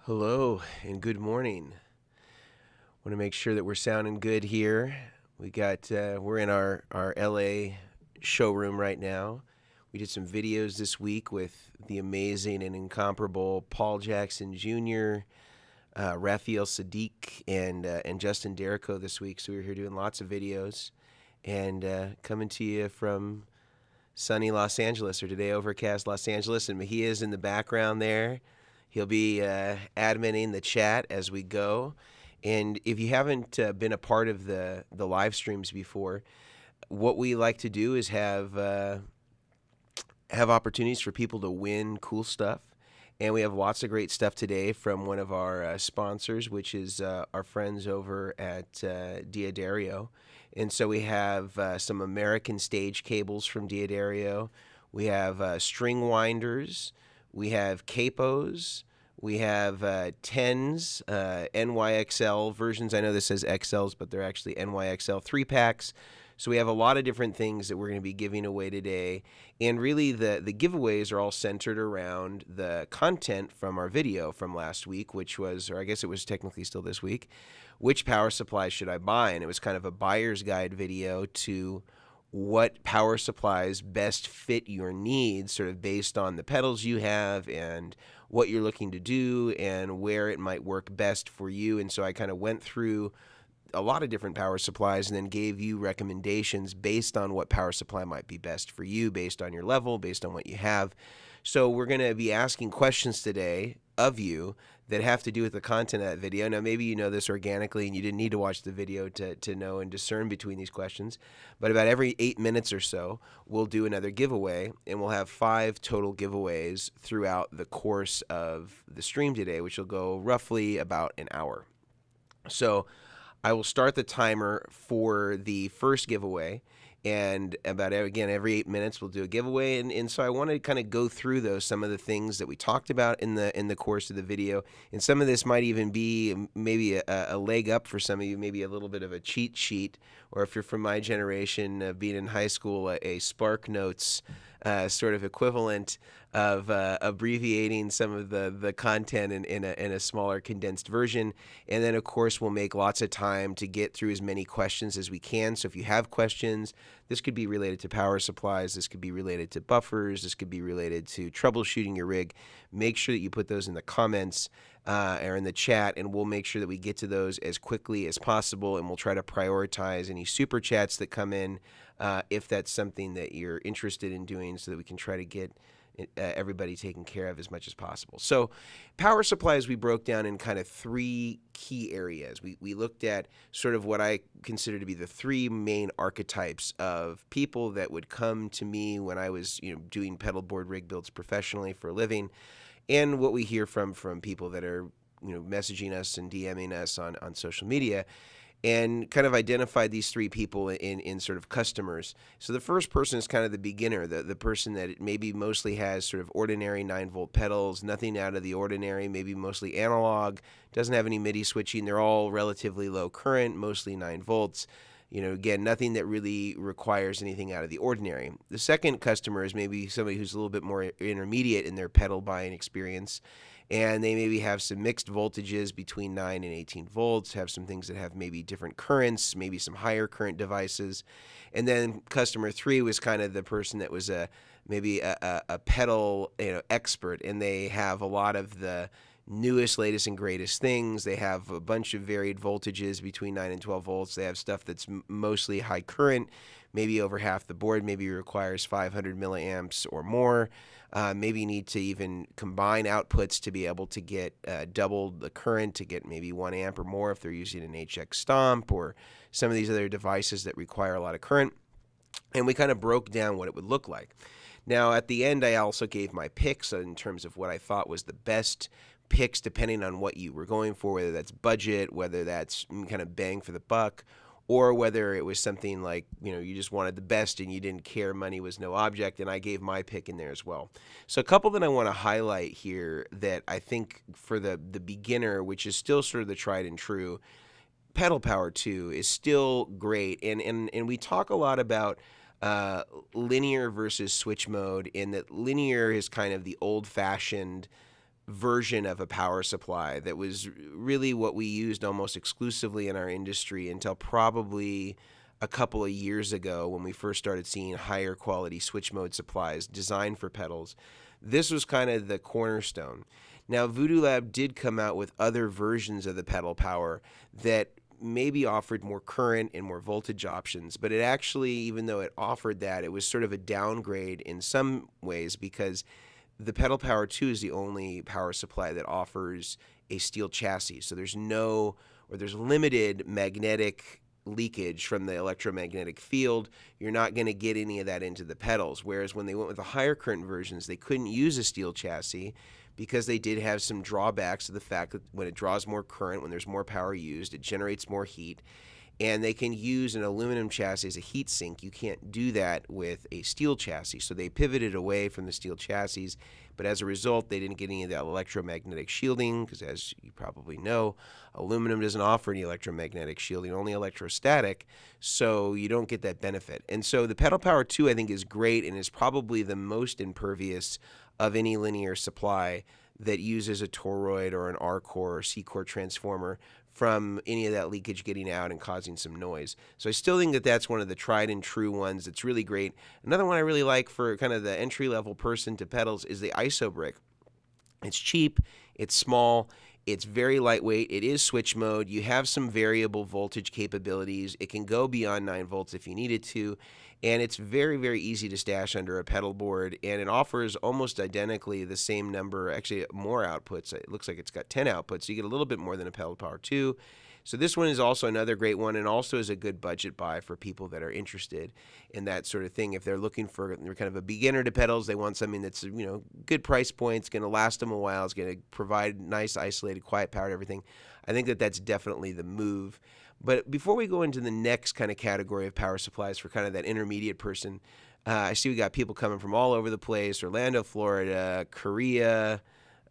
Hello and good morning. Want to make sure that we're sounding good here. We're in our LA showroom right now. We did some videos this week with the amazing and incomparable Paul Jackson Jr., Raphael Sadiq, and Justin Derrico this week. So we were here doing lots of videos and coming to you from sunny Los Angeles, or today overcast Los Angeles, and he is in the background there. He'll be adminning the chat as we go. And if you haven't been a part of the live streams before, what we like to do is have opportunities for people to win cool stuff. And we have lots of great stuff today from one of our sponsors, which is our friends over at Diodario. And so we have some American stage cables from Diodario. We have string winders. We have capos. We have 10s, NYXL versions. I know this says XLs, but they're actually NYXL 3-packs. So we have a lot of different things that we're going to be giving away today. And really the giveaways are all centered around the content from our video from last week, which was, or I guess it was technically still this week, which power supply should I buy? And it was kind of a buyer's guide video to what power supplies best fit your needs, sort of based on the pedals you have and what you're looking to do and where it might work best for you. And so I kind of went through a lot of different power supplies and then gave you recommendations based on what power supply might be best for you, based on your level, based on what you have. So we're going to be asking questions today of you that have to do with the content of that video. Now, maybe you know this organically and you didn't need to watch the video to know and discern between these questions. But about every 8 minutes or so, we'll do another giveaway, and we'll have 5 total giveaways throughout the course of the stream today, which will go roughly about an hour. So I will start the timer for the first giveaway, and about, again, every 8 minutes we'll do a giveaway. And so I want to kind of go through some of the things that we talked about in the course of the video. And some of this might even be maybe a leg up for some of you, maybe a little bit of a cheat sheet, or if you're from my generation, being in high school, a Spark Notes sort of equivalent of abbreviating some of the content in a smaller condensed version. And then, of course, we'll make lots of time to get through as many questions as we can. So if you have questions, this could be related to power supplies, this could be related to buffers, this could be related to troubleshooting your rig. Make sure that you put those in the comments or in the chat, and we'll make sure that we get to those as quickly as possible, and we'll try to prioritize any super chats that come in if that's something that you're interested in doing, so that we can try to get everybody taken care of as much as possible. So power supplies we broke down in kind of 3 key areas. We looked at sort of what I consider to be the 3 main archetypes of people that would come to me when I was doing pedal board rig builds professionally for a living, and what we hear from people that are messaging us and DMing us on social media, and kind of identified these 3 people in sort of customers. So the first person is kind of the beginner, the person that maybe mostly has sort of ordinary 9-volt pedals, nothing out of the ordinary, maybe mostly analog, doesn't have any MIDI switching. They're all relatively low current, mostly 9 volts. Again, nothing that really requires anything out of the ordinary. The second customer is maybe somebody who's a little bit more intermediate in their pedal buying experience, and they maybe have some mixed voltages between 9 and 18 volts, have some things that have maybe different currents, maybe some higher current devices. And then customer 3 was kind of the person that was maybe a pedal expert, and they have a lot of the newest, latest, and greatest things. They have a bunch of varied voltages between 9 and 12 volts. They have stuff that's mostly high current, maybe over half the board, maybe requires 500 milliamps or more. Maybe you need to even combine outputs to be able to get double the current, to get maybe 1 amp or more if they're using an HX Stomp or some of these other devices that require a lot of current. And we kind of broke down what it would look like. Now, at the end, I also gave my picks in terms of what I thought was the best picks depending on what you were going for, whether that's budget, whether that's kind of bang for the buck, or whether it was something like, you just wanted the best and you didn't care, money was no object, and I gave my pick in there as well. So a couple that I want to highlight here that I think for the beginner, which is still sort of the tried and true, pedal power 2 is still great. And we talk a lot about linear versus switch mode, in that linear is kind of the old-fashioned version of a power supply that was really what we used almost exclusively in our industry until probably a couple of years ago when we first started seeing higher quality switch mode supplies designed for pedals. This was kind of the cornerstone. Now, Voodoo Lab did come out with other versions of the pedal power that maybe offered more current and more voltage options, but it actually, even though it offered that, it was sort of a downgrade in some ways because the Pedal Power 2 is the only power supply that offers a steel chassis. So there's limited magnetic leakage from the electromagnetic field. You're not going to get any of that into the pedals. Whereas when they went with the higher current versions, they couldn't use a steel chassis because they did have some drawbacks to the fact that when it draws more current, when there's more power used, it generates more heat. And they can use an aluminum chassis as a heat sink. You can't do that with a steel chassis. So they pivoted away from the steel chassis, but as a result, they didn't get any of that electromagnetic shielding because, as you probably know, aluminum doesn't offer any electromagnetic shielding, only electrostatic, so you don't get that benefit. And so the Pedal Power 2, I think, is great and is probably the most impervious of any linear supply that uses a toroid or an R-core or C-core transformer from any of that leakage getting out and causing some noise. So I still think that that's one of the tried and true ones that's really great. Another one I really like for kind of the entry-level person to pedals is the ISO brick. It's cheap, it's small, it's very lightweight, it is switch mode, you have some variable voltage capabilities, it can go beyond 9 volts if you needed to, and it's very, very easy to stash under a pedal board, and it offers almost identically the same number, actually more outputs. It looks like it's got 10 outputs, so you get a little bit more than a Pedal Power 2. So this one is also another great one and also is a good budget buy for people that are interested in that sort of thing. If they're looking for kind of a beginner to pedals, they want something that's, good price points, going to last them a while, is going to provide nice, isolated, quiet power to everything. I think that that's definitely the move. But before we go into the next kind of category of power supplies for kind of that intermediate person, I see we got people coming from all over the place: Orlando, Florida, Korea.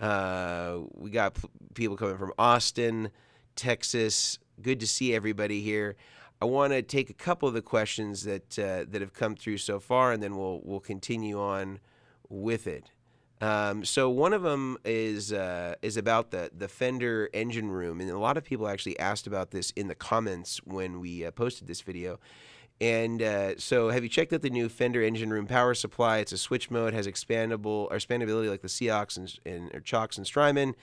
We got people coming from Austin, Texas. Good to see everybody here. I want to take a couple of the questions that have come through so far, and then we'll continue on with it. So one of them is about the Fender engine room, and a lot of people actually asked about this in the comments when we posted this video. And so have you checked out the new Fender engine room power supply? It's a switch mode, has expandability like the CIOKS or CHOCS and Strymon,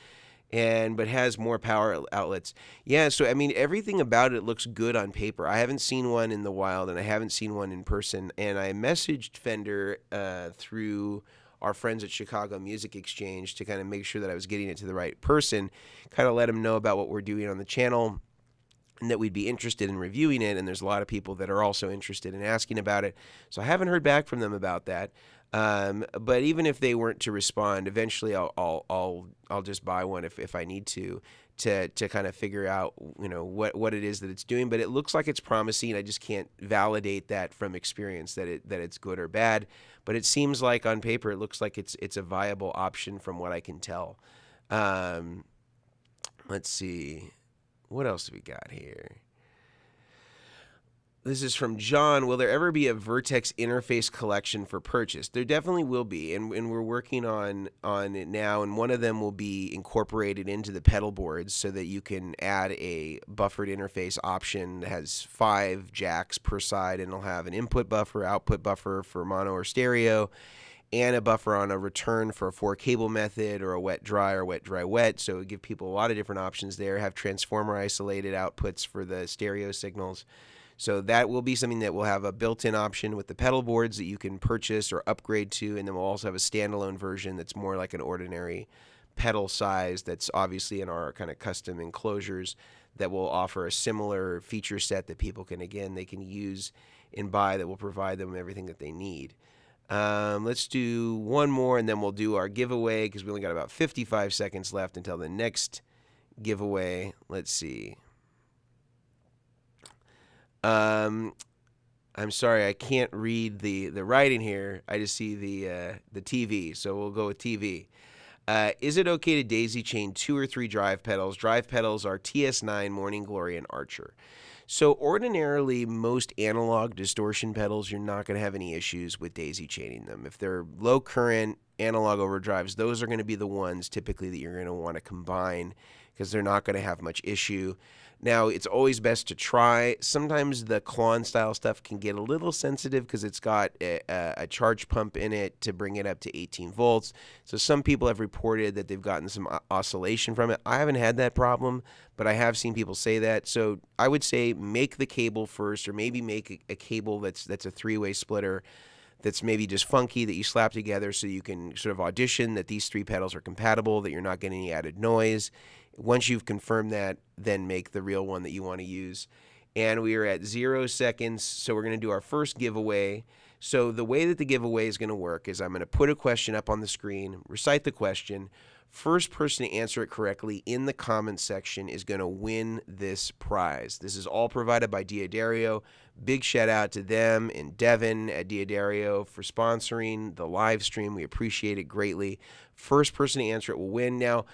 but has more power outlets. Yeah, so I mean, everything about it looks good on paper. I haven't seen one in the wild, and I haven't seen one in person. And I messaged Fender through our friends at Chicago Music Exchange to kind of make sure that I was getting it to the right person, kind of let them know about what we're doing on the channel and that we'd be interested in reviewing it. And there's a lot of people that are also interested in asking about it. So I haven't heard back from them about that. But even if they weren't to respond, eventually I'll just buy one if I need to kind of figure out what it is that it's doing. But it looks like it's promising. I just can't validate that from experience that it's good or bad. But it seems like on paper it looks like it's a viable option from what I can tell. Let's see, what else do we got here? This is from John. Will there ever be a Vertex interface collection for purchase? There definitely will be, and we're working on it now, and one of them will be incorporated into the pedal boards so that you can add a buffered interface option that has 5 jacks per side, and it'll have an input buffer, output buffer for mono or stereo, and a buffer on a return for a 4-cable method or a wet-dry or wet-dry-wet. So it would give people a lot of different options there, have transformer isolated outputs for the stereo signals. So that will be something that will have a built-in option with the pedal boards that you can purchase or upgrade to, and then we'll also have a standalone version that's more like an ordinary pedal size that's obviously in our kind of custom enclosures that will offer a similar feature set that people can, again, they can use and buy that will provide them everything that they need. Let's do one more, and then we'll do our giveaway because we only got about 55 seconds left until the next giveaway. Let's see. I'm sorry, I can't read the writing here. I just see the TV, so we'll go with TV. Is it okay to daisy chain 2 or 3 drive pedals? Drive pedals are TS9, Morning Glory, and Archer. So ordinarily, most analog distortion pedals, you're not going to have any issues with daisy chaining them. If they're low current analog overdrives, those are going to be the ones typically that you're going to want to combine because they're not going to have much issue. Now, it's always best to try. Sometimes the Klon style stuff can get a little sensitive because it's got a charge pump in it to bring it up to 18 volts. So some people have reported that they've gotten some oscillation from it. I haven't had that problem, but I have seen people say that. So I would say make the cable first, or maybe make a cable that's a 3-way splitter that's maybe just funky that you slap together so you can sort of audition that these 3 pedals are compatible, that you're not getting any added noise. Once you've confirmed that, then make the real one that you want to use. And we are at 0 seconds, so we're going to do our first giveaway. So the way that the giveaway is going to work is I'm going to put a question up on the screen, recite the question. First person to answer it correctly in the comments section is going to win this prize. This is all provided by D'Addario. Big shout out to them and Devin at D'Addario for sponsoring the live stream. We appreciate it greatly. First person to answer it will win. Now,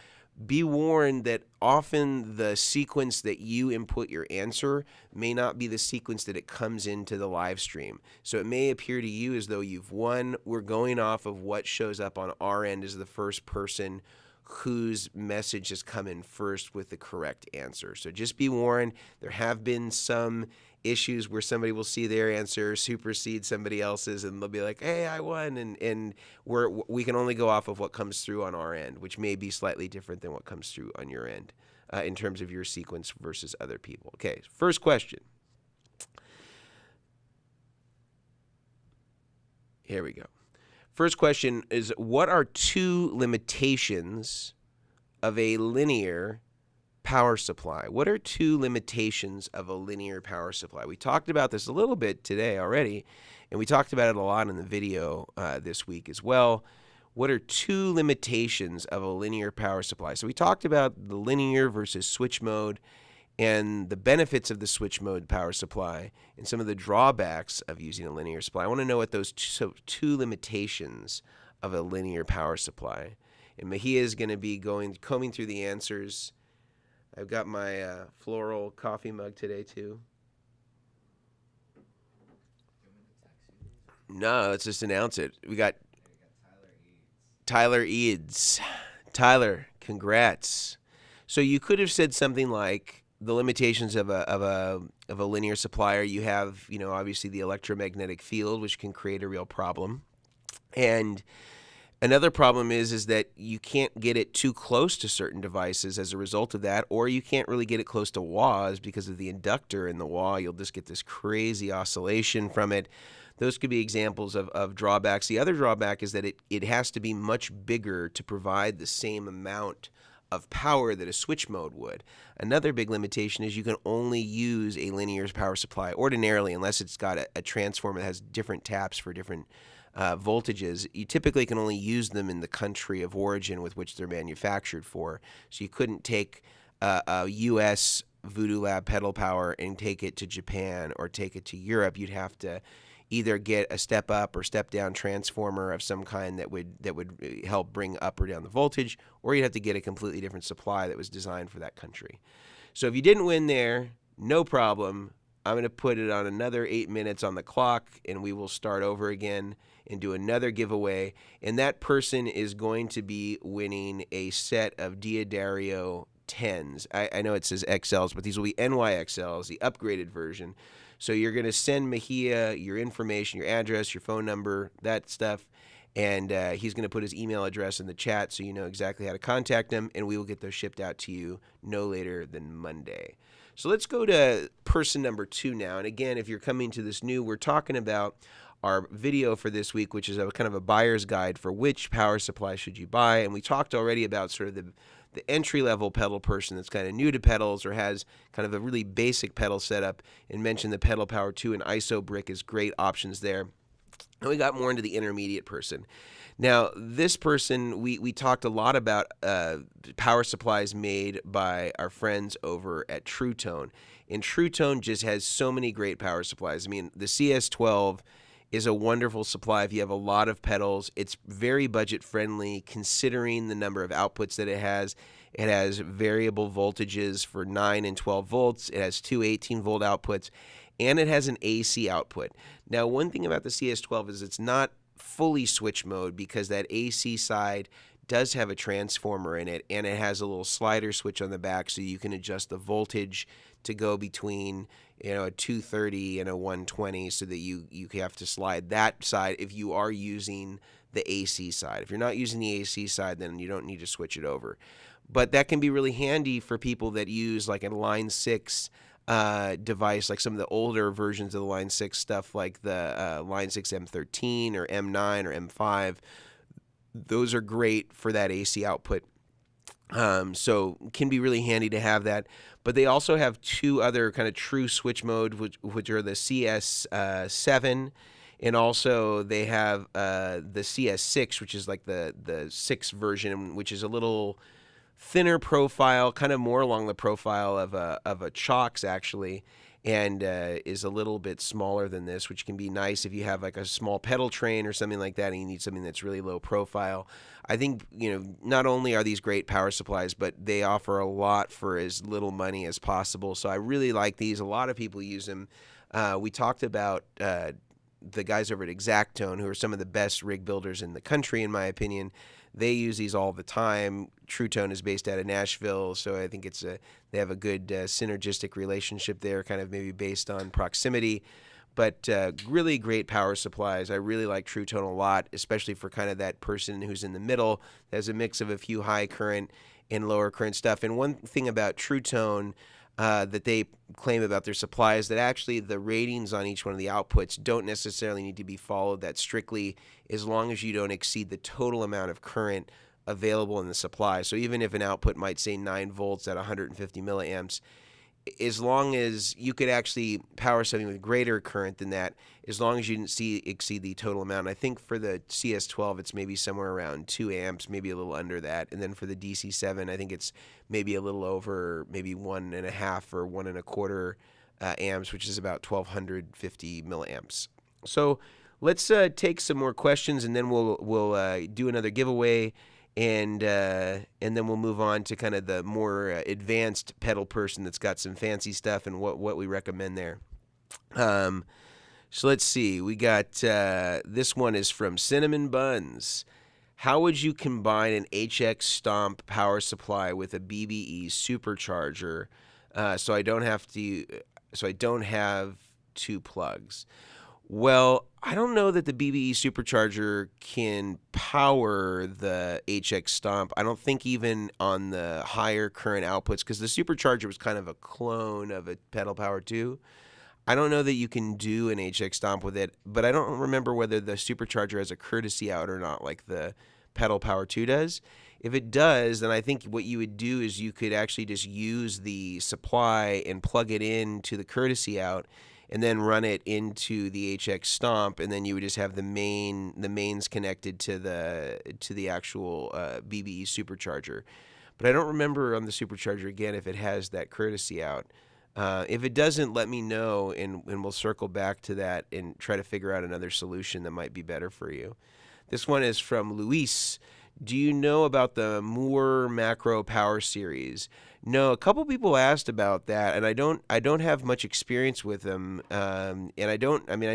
be warned that often the sequence that you input your answer may not be the sequence that it comes into the live stream. So it may appear to you as though you've won. We're going off of what shows up on our end as the first person whose message has come in first with the correct answer. So just be warned, there have been some issues where somebody will see their answer supersede somebody else's and they'll be like, hey, I won, and we can only go off of what comes through on our end, which may be slightly different than what comes through on your end in terms of your sequence versus other people. Okay, first question. Here we go. First question is, what are 2 limitations of a linear power supply? What are 2 limitations of a linear power supply? We talked about this a little bit today already, and we talked about it a lot in the video this week as well. What are 2 limitations of a linear power supply? So we talked about the linear versus switch mode and the benefits of the switch mode power supply and some of the drawbacks of using a linear supply. I want to know what those 2 limitations of a linear power supply. And Mahia is going to be combing through the answers. I've got my floral coffee mug today too. No, let's just announce it. We got Tyler Eads. Tyler, congrats. So you could have said something like, the limitations of a linear supplier. You have, obviously the electromagnetic field, which can create a real problem. And another problem is that you can't get it too close to certain devices as a result of that, or you can't really get it close to wahs because of the inductor in the wah. You'll just get this crazy oscillation from it. Those could be examples of drawbacks. The other drawback is that it has to be much bigger to provide the same amount of power that a switch mode would. Another big limitation is you can only use a linear power supply ordinarily unless it's got a transformer that has different taps for different voltages. You typically can only use them in the country of origin with which they're manufactured for. So you couldn't take a US Voodoo Lab pedal power and take it to Japan or take it to Europe. You'd have to either get a step up or step down transformer of some kind that would help bring up or down the voltage, or you'd have to get a completely different supply that was designed for that country. So if you didn't win there, no problem. I'm going to put it on another 8 minutes on the clock, and we will start over again and do another giveaway. And that person is going to be winning a set of D'Addario 10s. I know it says XLs, but these will be NYXLs, the upgraded version. So you're going to send Mahia your information, your address, your phone number, that stuff, and he's going to put his email address in the chat so you know exactly how to contact him, and we will get those shipped out to you no later than Monday. So let's go to person number 2 now. And again, if you're coming to this new, we're talking about our video for this week, which is a kind of a buyer's guide for which power supply should you buy. And we talked already about sort of the entry-level pedal person that's kind of new to pedals or has kind of a really basic pedal setup, and mentioned the Pedal Power 2 and ISO Brick as great options there. And we got more into the intermediate person. Now, this person, we talked a lot about power supplies made by our friends over at TrueTone. And TrueTone just has so many great power supplies. I mean, the CS12 is a wonderful supply if you have a lot of pedals. It's very budget friendly considering the number of outputs that it has. It has variable voltages for 9 and 12 volts. It has two 18-volt outputs, and it has an AC output. Now, one thing about the CS12 is it's not fully switch mode because that AC side does have a transformer in it, and it has a little slider switch on the back so you can adjust the voltage to go between a 230 and a 120 so that you have to slide that side if you are using the AC side. If you're not using the AC side, then you don't need to switch it over. But that can be really handy for people that use like a Line 6 device, like some of the older versions of the Line 6 stuff, like the Line 6 M13 or M9 or M5. Those are great for that AC output. So can be really handy to have that. But they also have two other kind of true switch mode, which are the CS7, and also they have the CS6, which is like the 6 version, which is a little thinner profile, kind of more along the profile of a CIOKS actually, and is a little bit smaller than this, which can be nice if you have like a small pedal train or something like that and you need something that's really low profile. I think, not only are these great power supplies, but they offer a lot for as little money as possible. So I really like these. A lot of people use them. We talked about the guys over at Exactone, who are some of the best rig builders in the country, in my opinion. They use these all the time. TrueTone is based out of Nashville, so I think they have a good synergistic relationship there, kind of maybe based on proximity. But really great power supplies. I really like TrueTone a lot, especially for kind of that person who's in the middle. There's a mix of a few high current and lower current stuff. And one thing about TrueTone that they claim about their supply is that actually the ratings on each one of the outputs don't necessarily need to be followed that strictly, as long as you don't exceed the total amount of current available in the supply. So even if an output might say 9 volts at 150 milliamps, as long as you could actually power something with greater current than that, as long as you didn't exceed the total amount. I think for the CS12, it's maybe somewhere around 2 amps, maybe a little under that. And then for the DC7, I think it's maybe a little over, maybe 1.5 or 1.25 amps, which is about 1,250 milliamps. So let's take some more questions, and then we'll do another giveaway. And then we'll move on to kind of the more advanced pedal person that's got some fancy stuff and what we recommend there. So let's see. We got this one is from Cinnamon Buns. How would you combine an HX Stomp power supply with a BBE supercharger so I don't have two plugs? Well, I don't know that the BBE supercharger can power the HX Stomp. I don't think even on the higher current outputs, because the supercharger was kind of a clone of a Pedal Power 2. I don't know that you can do an HX Stomp with it, but I don't remember whether the supercharger has a courtesy out or not like the Pedal Power 2 does. If it does, then I think what you would do is you could actually just use the supply and plug it into the courtesy out, and then run it into the HX Stomp, and then you would just have the mains connected to the actual BBE supercharger. But I don't remember on the supercharger again if it has that courtesy out. If it doesn't, let me know, and we'll circle back to that and try to figure out another solution that might be better for you. This one is from Luis. Do you know about the Moore Macro Power Series? No, a couple people asked about that, and I don't have much experience with them. And I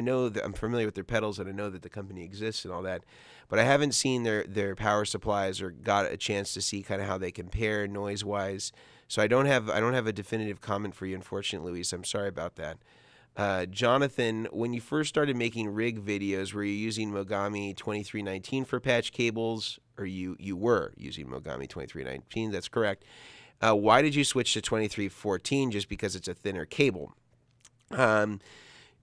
know that I'm familiar with their pedals, and I know that the company exists and all that, but I haven't seen their power supplies or got a chance to see kind of how they compare noise-wise. So I don't have a definitive comment for you, unfortunately, Luis. I'm sorry about that. Jonathan, when you first started making rig videos, were you using Mogami 2319 for patch cables? Or you were using Mogami 2319, that's correct. Why did you switch to 2314? Just because it's a thinner cable?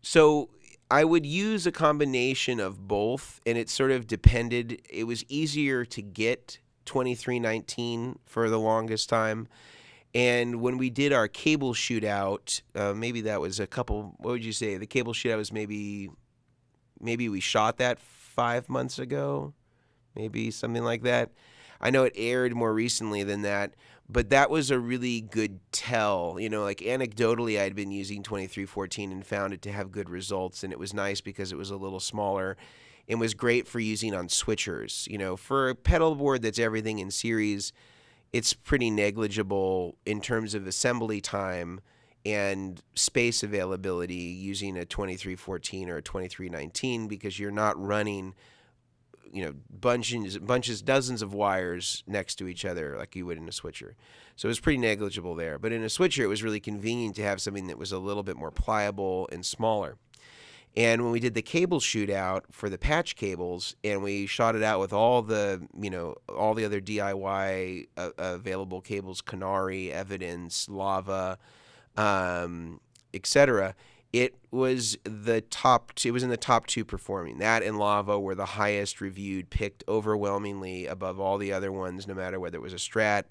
So I would use a combination of both, and it sort of depended. It was easier to get 2319 for the longest time. And when we did our cable shootout, maybe that was a couple, what would you say? The cable shootout was maybe we shot that 5 months ago, maybe something like that. I know it aired more recently than that, But that was a really good tell. Like anecdotally, I'd been using 2314 and found it to have good results, and it was nice because it was a little smaller and was great for using on switchers. For a pedal board that's everything in series, it's pretty negligible in terms of assembly time and space availability using a 2314 or a 2319 because you're not running bunches, dozens of wires next to each other like you would in a switcher. So it was pretty negligible there. But in a switcher, it was really convenient to have something that was a little bit more pliable and smaller. And when we did the cable shootout for the patch cables, and we shot it out with all the other DIY available cables, Canary, Evidence, Lava, etc. It was the top two. It was in the top two performing. That and Lava were the highest reviewed, picked overwhelmingly above all the other ones, no matter whether it was a Strat,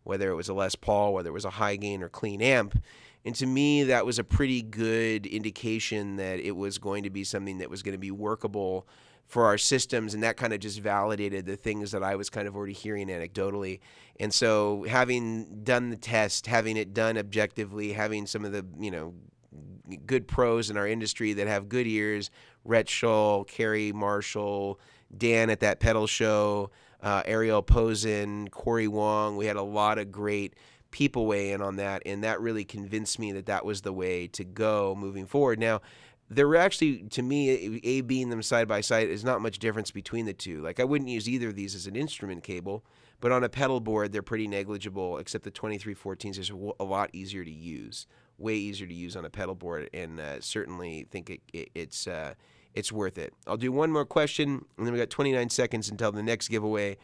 whether it was a Les Paul, whether it was a high gain or clean amp. And to me, that was a pretty good indication that it was going to be something that was going to be workable for our systems, and that kind of just validated the things that I was kind of already hearing anecdotally. And so having done the test, having it done objectively, having some of the, good pros in our industry that have good ears, Rhett Shull, Kerry Marshall, Dan at that pedal show, Ariel Posen, Corey Wong, we had a lot of great people weigh in on that, and that really convinced me that that was the way to go moving forward. Now, there were actually, to me, being them side by side is not much difference between the two. Like, I wouldn't use either of these as an instrument cable, but on a pedal board, they're pretty negligible, except the 2314s is a lot easier to use, way easier to use on a pedal board, and certainly think it's worth it. I'll do one more question, and then we got 29 seconds until the next giveaway.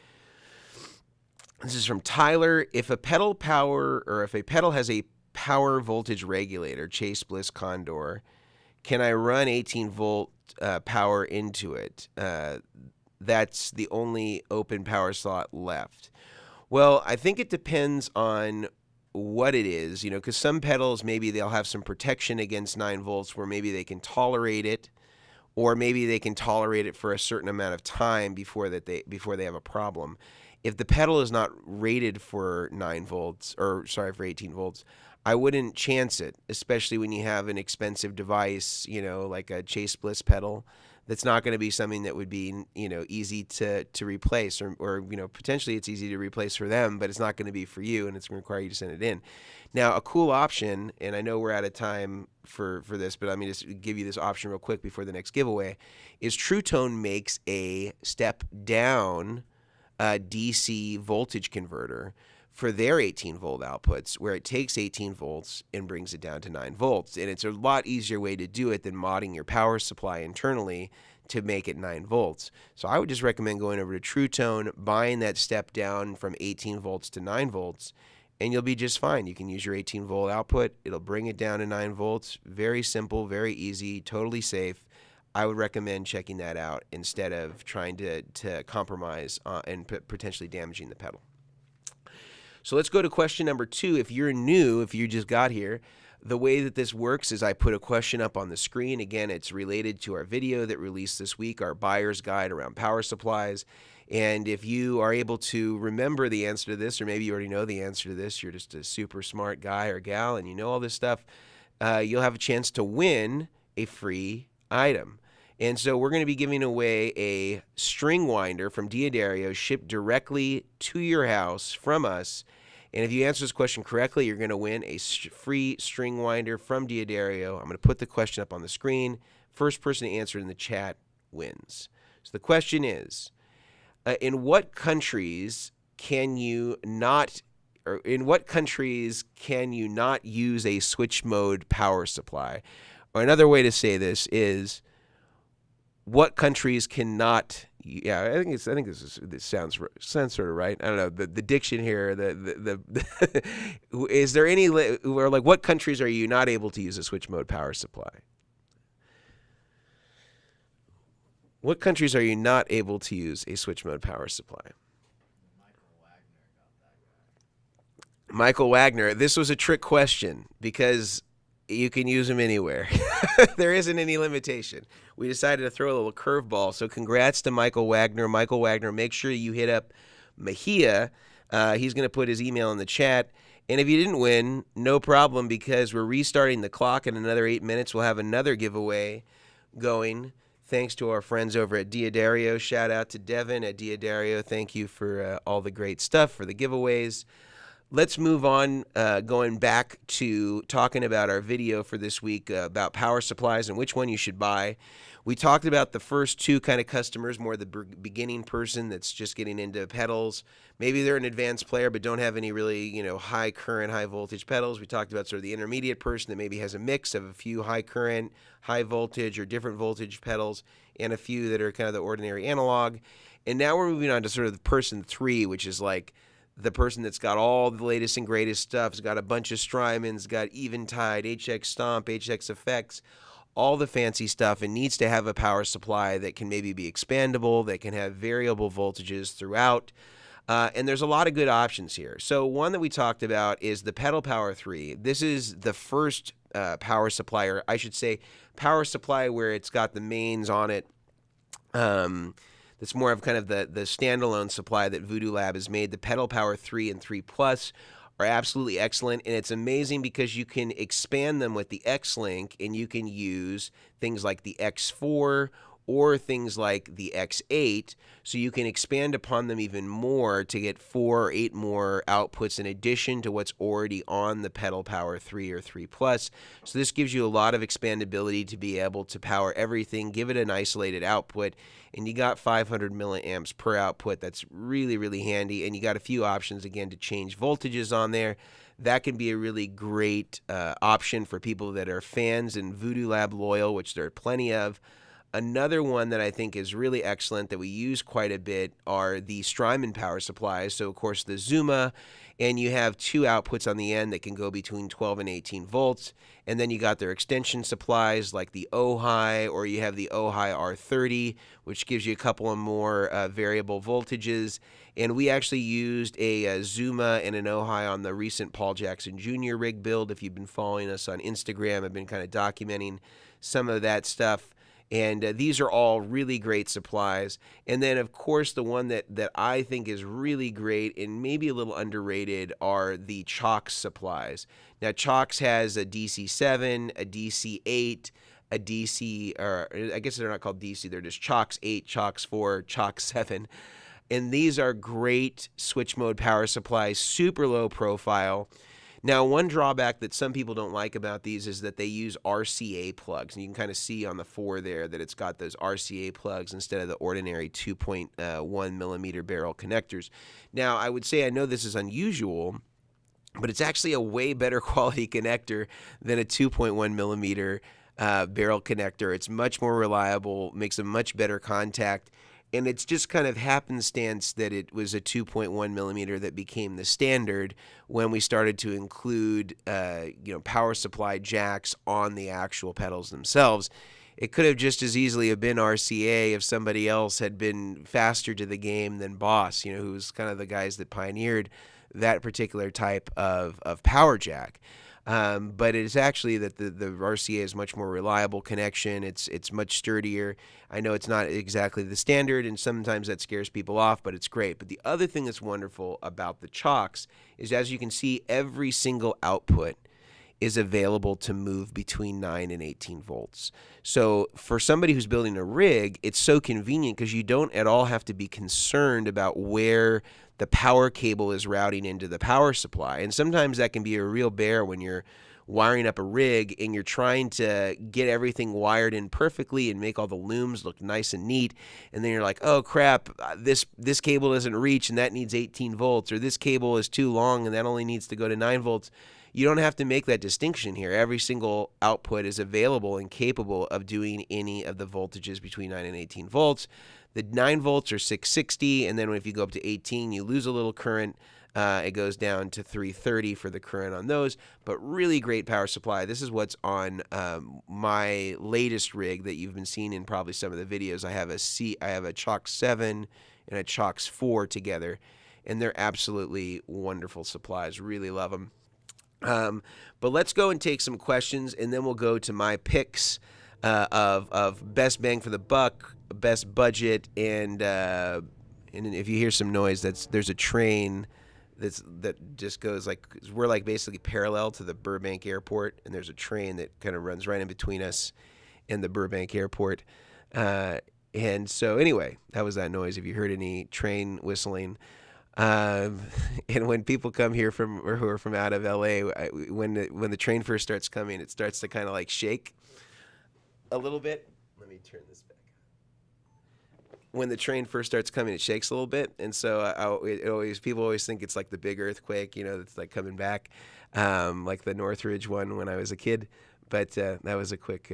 This is from Tyler. If a pedal has a power voltage regulator, Chase Bliss Condor, can I run 18 volt power into it? That's the only open power slot left. Well, I think it depends on what it is, because some pedals, maybe they'll have some protection against 9 volts where maybe they can tolerate it, or maybe they can tolerate it for a certain amount of time before they have a problem. If the pedal is not rated for 18 volts, I wouldn't chance it, especially when you have an expensive device, like a Chase Bliss pedal. That's not going to be something that would be, easy to replace, or potentially it's easy to replace for them, but it's not going to be for you, and it's going to require you to send it in. Now, a cool option, and I know we're out of time for this, but let me just give you this option real quick before the next giveaway, is True Tone makes a step down DC voltage converter for their 18 volt outputs, where it takes 18 volts and brings it down to 9 volts. And it's a lot easier way to do it than modding your power supply internally to make it 9 volts. So I would just recommend going over to True Tone, buying that step down from 18 volts to 9 volts, and you'll be just fine. You can use your 18 volt output. It'll bring it down to 9 volts. Very simple, very easy, totally safe. I would recommend checking that out instead of trying to compromise and potentially damaging the pedal. So let's go to question number 2. If you're new, if you just got here, the way that this works is I put a question up on the screen. Again, it's related to our video that released this week, our buyer's guide around power supplies. And if you are able to remember the answer to this, or maybe you already know the answer to this, you're just a super smart guy or gal and you know all this stuff, you'll have a chance to win a free item. And so we're going to be giving away a string winder from D'Addario, shipped directly to your house from us. And if you answer this question correctly, you're going to win a free string winder from D'Addario. I'm going to put the question up on the screen. First person to answer in the chat wins. So the question is, in what countries can you not use a switch mode power supply? Or another way to say this is, what countries cannot? Yeah, I think this sounds sort of right. I don't know the diction here. Is there any where, like, what countries are you not able to use a switch mode power supply? What countries are you not able to use a switch mode power supply? Michael Wagner. This was a trick question because you can use them anywhere. There isn't any limitation. We decided to throw a little curveball. So congrats to Michael Wagner. Michael Wagner, make sure you hit up Mahia He's going to put his email in the chat. And if you didn't win, no problem, because we're restarting the clock in another 8 minutes. We'll have another giveaway going. Thanks to our friends over at Diodario. Shout out to Devin at Diodario. Thank you for all the great stuff for the giveaways. Let's move on, going back to talking about our video for this week about power supplies and which one you should buy. We talked about the first two kind of customers, more the beginning person that's just getting into pedals. Maybe they're an advanced player but don't have any really, high current, high voltage pedals. We talked about sort of the intermediate person that maybe has a mix of a few high current, high voltage, or different voltage pedals, and a few that are kind of the ordinary analog. And now we're moving on to sort of the person 3, which is like the person that's got all the latest and greatest stuff. Has got a bunch of Strymons, got Eventide, HX Stomp, HX Effects, all the fancy stuff, and needs to have a power supply that can maybe be expandable, that can have variable voltages throughout. And there's a lot of good options here. So one that we talked about is the Pedal Power 3. This is the first power supply, or I should say power supply where it's got the mains on it. That's more of kind of the standalone supply that Voodoo Lab has made. The Pedal Power 3 and 3 Plus are absolutely excellent, and it's amazing because you can expand them with the X-Link, and you can use things like the X4 or things like the X8, so you can expand upon them even more to get 4 or 8 more outputs in addition to what's already on the Pedal Power 3 or 3 Plus. So this gives you a lot of expandability to be able to power everything, give it an isolated output, and you got 500 milliamps per output. That's really, really handy, and you got a few options, again, to change voltages on there. That can be a really great option for people that are fans and Voodoo Lab loyal, which there are plenty of. Another one that I think is really excellent that we use quite a bit are the Strymon power supplies. So, of course, the Zuma, and you have 2 outputs on the end that can go between 12 and 18 volts. And then you got their extension supplies like the Ojai, or you have the Ojai R30, which gives you a couple of more variable voltages. And we actually used a Zuma and an Ojai on the recent Paul Jackson Jr. rig build. If you've been following us on Instagram, I've been kind of documenting some of that stuff. And these are all really great supplies. And then, of course, the one that I think is really great and maybe a little underrated are the CIOKS supplies. Now, CIOKS has a DC7, a DC8, a DC, or I guess they're not called DC, they're just CIOKS 8, CIOKS 4, CIOKS 7. And these are great switch mode power supplies, super low profile. Now, one drawback that some people don't like about these is that they use RCA plugs. And you can kind of see on the 4 there that it's got those RCA plugs instead of the ordinary 2.1 millimeter barrel connectors. Now, I would say I know this is unusual, but it's actually a way better quality connector than a 2.1 millimeter barrel connector. It's much more reliable, makes a much better contact. And it's just kind of happenstance that it was a 2.1 millimeter that became the standard when we started to include, power supply jacks on the actual pedals themselves. It could have just as easily have been RCA if somebody else had been faster to the game than Boss, who was kind of the guys that pioneered that particular type of power jack. But it's actually that the RCA is much more reliable connection. It's much sturdier. I know it's not exactly the standard, and sometimes that scares people off, but it's great. But the other thing that's wonderful about the CIOKS is, as you can see, every single output is available to move between 9 and 18 volts. So for somebody who's building a rig, it's so convenient because you don't at all have to be concerned about where the power cable is routing into the power supply. And sometimes that can be a real bear when you're wiring up a rig and you're trying to get everything wired in perfectly and make all the looms look nice and neat. And then you're like, oh crap, this cable doesn't reach and that needs 18 volts, or this cable is too long and that only needs to go to 9 volts. You don't have to make that distinction here. Every single output is available and capable of doing any of the voltages between 9 and 18 volts. The 9 volts are 660, and then if you go up to 18, you lose a little current. It goes down to 330 for the current on those, but really great power supply. This is what's on my latest rig that you've been seeing in probably some of the videos. I have a CIOKS 7 and a CIOKS 4 together, and they're absolutely wonderful supplies. Really love them. But let's go and take some questions, and then we'll go to my picks of best bang for the buck, best budget, and if you hear some noise, there's a train that just goes like, we're like basically parallel to the Burbank Airport, and there's a train that kind of runs right in between us and the Burbank Airport. And so anyway, that was that noise. If you heard any train whistling, and when people come here from or who are from out of LA, when the train first starts coming, it starts to kind of like shake a little bit. Let me turn this back. When the train first starts coming, it shakes a little bit, and so people always think it's like the big earthquake, that's like coming back, like the Northridge one when I was a kid. But that was a quick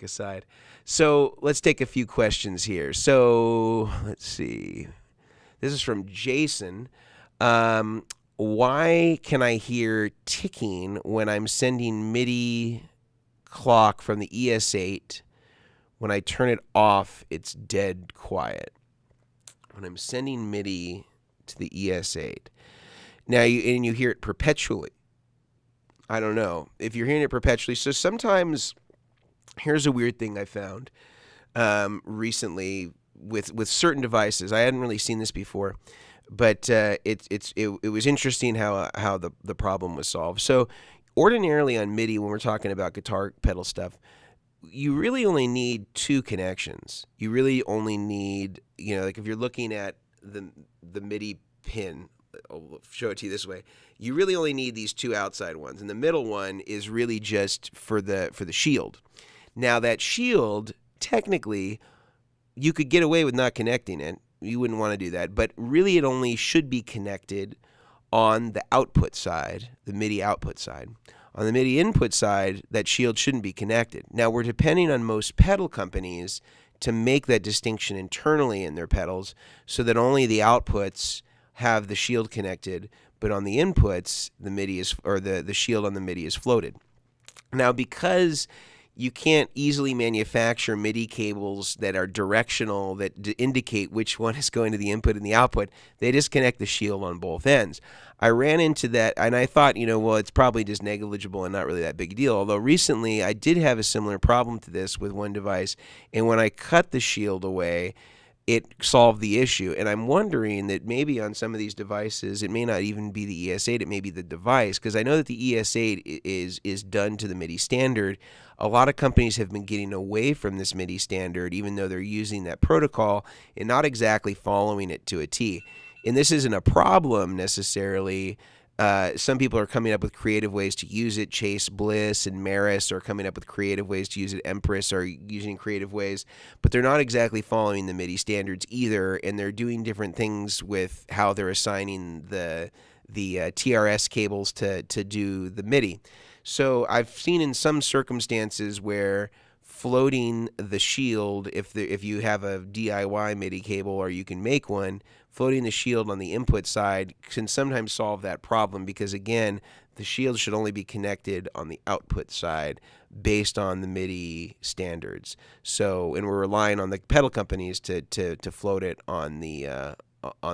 aside. So let's take a few questions here. So let's see. This is from Jason. Why can I hear ticking when I'm sending MIDI clock from the ES8? When I turn it off, it's dead quiet. When I'm sending MIDI to the ES8. Now, you hear it perpetually. I don't know if you're hearing it perpetually. So sometimes, here's a weird thing I found recently with certain devices. I hadn't really seen this before, but it was interesting how the problem was solved. So ordinarily on MIDI, when we're talking about guitar pedal stuff, you really only need two connections. You really only need, like if you're looking at the MIDI pin, I'll show it to you this way. You really only need these two outside ones, and the middle one is really just for the shield. Now that shield, technically, you could get away with not connecting it. You wouldn't want to do that, but really it only should be connected on the output side, the MIDI output side. On the MIDI input side, that shield shouldn't be connected. Now we're depending on most pedal companies to make that distinction internally in their pedals so that only the outputs have the shield connected, but on the inputs, the MIDI is, or the shield on the MIDI is floated. Now, because you can't easily manufacture MIDI cables that are directional, that indicate which one is going to the input and the output, they disconnect the shield on both ends. I ran into that, and I thought, well, it's probably just negligible and not really that big a deal. Although recently, I did have a similar problem to this with one device, and when I cut the shield away, it solved the issue. And I'm wondering that maybe on some of these devices, it may not even be the ES8, it may be the device, because I know that the ES8 is done to the MIDI standard. A lot of companies have been getting away from this MIDI standard, even though they're using that protocol and not exactly following it to a T. And this isn't a problem necessarily. Some people are coming up with creative ways to use it. Chase Bliss and Maris are coming up with creative ways to use it. Empress are using creative ways, but they're not exactly following the MIDI standards either, and they're doing different things with how they're assigning the TRS cables to do the MIDI. So I've seen in some circumstances where floating the shield, if you have a DIY MIDI cable or you can make one, floating the shield on the input side can sometimes solve that problem, because again, the shield should only be connected on the output side based on the MIDI standards. So, and we're relying on the pedal companies to float it on the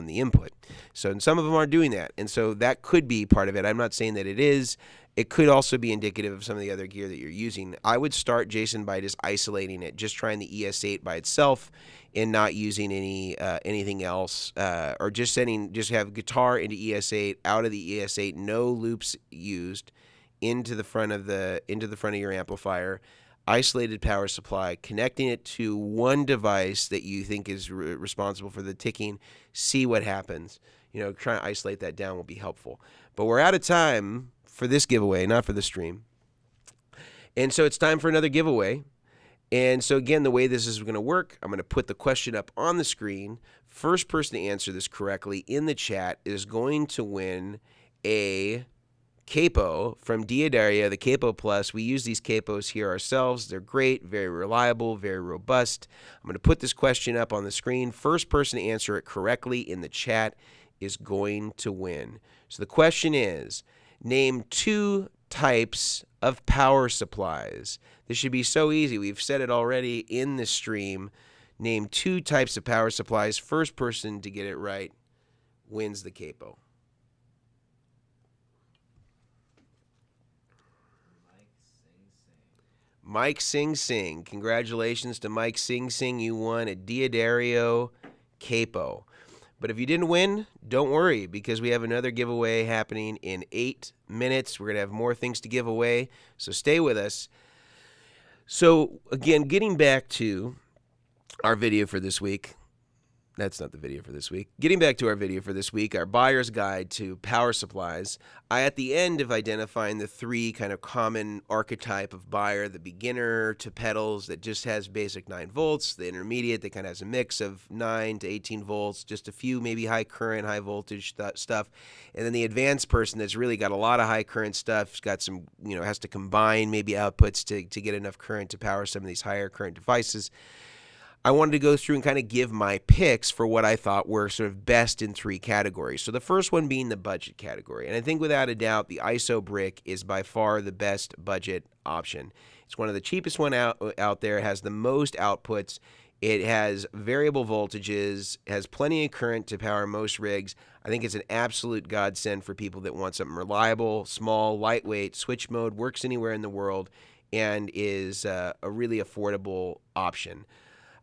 input. So, and some of them are doing that, and so that could be part of it. I'm not saying that it is. It could also be indicative of some of the other gear that you're using. I would start, Jason, by just isolating it, just trying the ES8 by itself and not using anything else, or just have guitar into ES8, out of the ES8, no loops used, into the front of your amplifier, isolated power supply, connecting it to one device that you think is responsible for the ticking. See what happens. Trying to isolate that down will be helpful. But we're out of time for this giveaway, not for the stream. And so it's time for another giveaway. And so again, the way this is going to work, I'm going to put the question up on the screen. First person to answer this correctly in the chat is going to win a capo from Diadaria, the Capo Plus. We use these capos here ourselves. They're great, very reliable, very robust. I'm going to put this question up on the screen. First person to answer it correctly in the chat is going to win. So the question is, name two types of power supplies. This should be so easy. We've said it already in the stream. Name two types of power supplies. First person to get it right wins the capo. Mike Sing Sing. Congratulations to Mike Sing Sing. You won a Diadario capo. But if you didn't win, don't worry, because we have another giveaway happening in 8 minutes. We're going to have more things to give away, so stay with us. So again, getting back to our video for this week. That's not the video for this week. Getting back to our video for this week, our buyer's guide to power supplies. At the end of identifying the 3 kind of common archetype of buyer, the beginner to pedals that just has basic 9 volts, the intermediate that kind of has a mix of 9 to 18 volts, just a few maybe high current, high voltage stuff, and then the advanced person that's really got a lot of high current stuff, got some, has to combine maybe outputs to get enough current to power some of these higher current devices. I wanted to go through and kind of give my picks for what I thought were sort of best in 3 categories. So the first one being the budget category. And I think without a doubt, the ISO brick is by far the best budget option. It's one of the cheapest one out there. It has the most outputs. It has variable voltages, has plenty of current to power most rigs. I think it's an absolute godsend for people that want something reliable, small, lightweight, switch mode, works anywhere in the world, and is a really affordable option.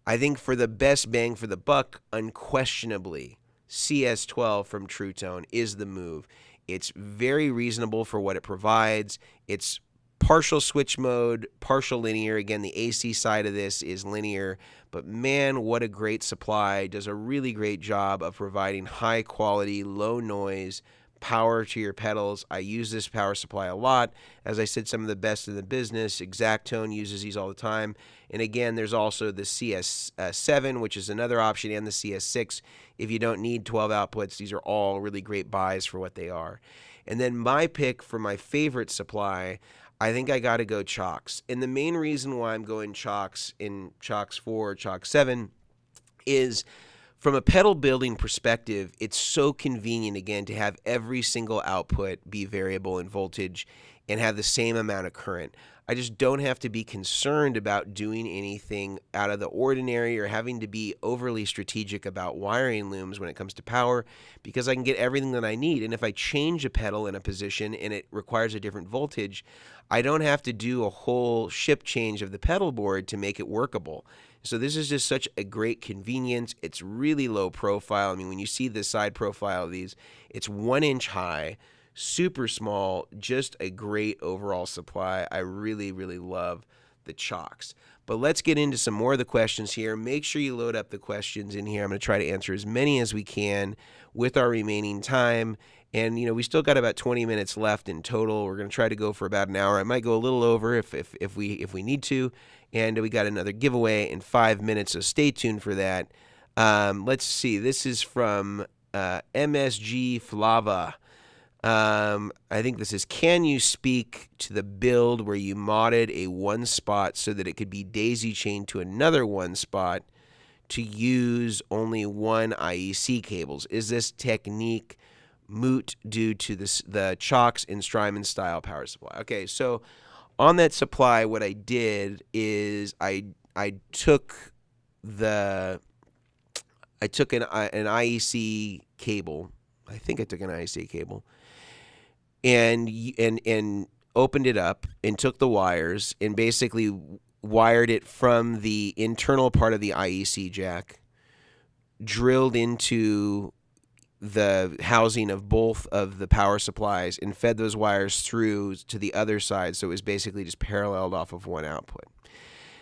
I think for the best bang for the buck, unquestionably, CS12 from True Tone is the move. It's very reasonable for what it provides. It's partial switch mode, partial linear. Again, the AC side of this is linear, but man, what a great supply. Does a really great job of providing high quality, low noise power to your pedals. I use this power supply a lot. As I said, some of the best in the business. Exactone uses these all the time. And again, there's also the CS7, which is another option, and the CS6. If you don't need 12 outputs, these are all really great buys for what they are. And then my pick for my favorite supply, I think I got to go CIOKS. And the main reason why I'm going CIOKS in CIOKS 4, CIOKS 7 is from a pedal building perspective, it's so convenient, again, to have every single output be variable in voltage and have the same amount of current. I just don't have to be concerned about doing anything out of the ordinary or having to be overly strategic about wiring looms when it comes to power, because I can get everything that I need. And if I change a pedal in a position and it requires a different voltage, I don't have to do a whole ship change of the pedal board to make it workable. So this is just such a great convenience. It's really low profile. I mean, when you see the side profile of these, it's 1 inch high, super small, just a great overall supply. I really, really love the CIOKS. But let's get into some more of the questions here. Make sure you load up the questions in here. I'm going to try to answer as many as we can with our remaining time. And, we still got about 20 minutes left in total. We're going to try to go for about an hour. I might go a little over if we need to. And we got another giveaway in 5 minutes, so stay tuned for that. Let's see. This is from MSG Flava. I think this is, can you speak to the build where you modded a one spot so that it could be daisy chained to another one spot to use only one IEC cables? Is this technique moot due to the CIOKS and Strymon style power supply? Okay, so on that supply, what I did is I took an IEC cable. I think I took an IEC cable and opened it up and took the wires and basically wired it from the internal part of the IEC jack, drilled into the housing of both of the power supplies, and fed those wires through to the other side, so it was basically just paralleled off of one output.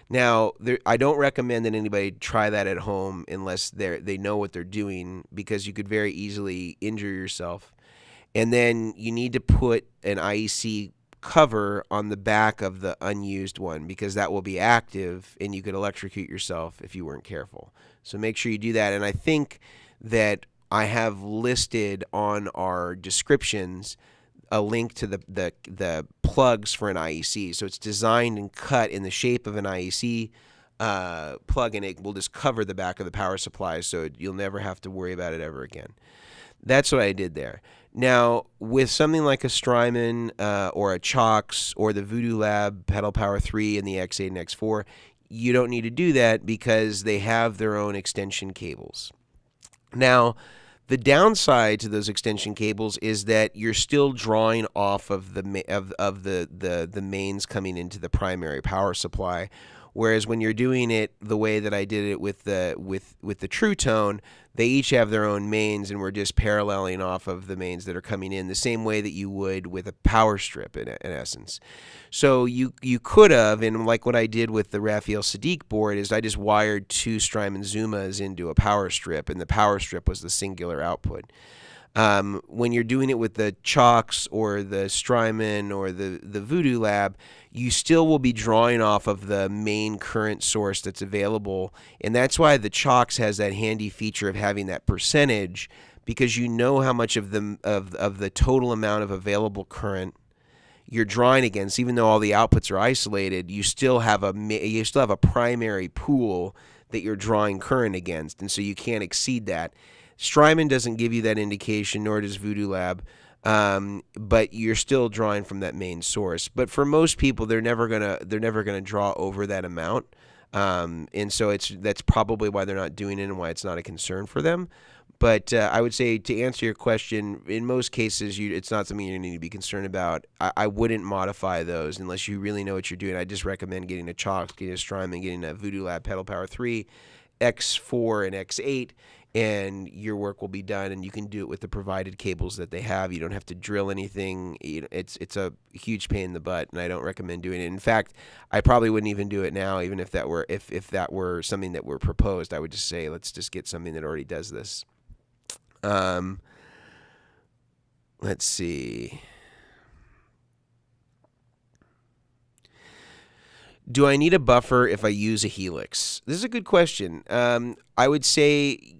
Now, I don't recommend that anybody try that at home unless they know what they're doing, because you could very easily injure yourself. And then you need to put an IEC cover on the back of the unused one, because that will be active and you could electrocute yourself if you weren't careful. So make sure you do that. And I think that I have listed on our descriptions a link to the plugs for an IEC. So it's designed and cut in the shape of an IEC plug, and it will just cover the back of the power supply, so you'll never have to worry about it ever again. That's what I did there. Now, with something like a Strymon or a CIOKS or the Voodoo Lab Pedal Power 3 and the X8 and X4, you don't need to do that because they have their own extension cables. Now, the downside to those extension cables is that you're still drawing off of the mains coming into the primary power supply, Whereas when you're doing it the way that I did it with the True Tone, they each have their own mains, and we're just paralleling off of the mains that are coming in the same way that you would with a power strip in essence. So you could have, and like what I did with the Raphael Sadiq board, is I just wired 2 Strymon Zumas into a power strip, and the power strip was the singular output. When you're doing it with the CIOKS or the Strymon or the Voodoo Lab, you still will be drawing off of the main current source that's available, and that's why the CIOKS has that handy feature of having that percentage, because you know how much of the total amount of available current you're drawing against. Even though all the outputs are isolated, you still have a primary pool that you're drawing current against, and so you can't exceed that. Strymon doesn't give you that indication, nor does Voodoo Lab, but you're still drawing from that main source. But for most people, they're never gonna draw over that amount, and so that's probably why they're not doing it and why it's not a concern for them. But I would say, to answer your question, in most cases, it's not something you need to be concerned about. I wouldn't modify those unless you really know what you're doing. I just recommend getting a CIOKS, getting a Strymon, getting a Voodoo Lab Pedal Power 3, X4, and X8. And your work will be done, and you can do it with the provided cables that they have. You don't have to drill anything. It's a huge pain in the butt, and I don't recommend doing it. In fact, I probably wouldn't even do it now, even if that were something that were proposed. I would just say, let's just get something that already does this. Let's see. Do I need a buffer if I use a Helix? This is a good question. I would say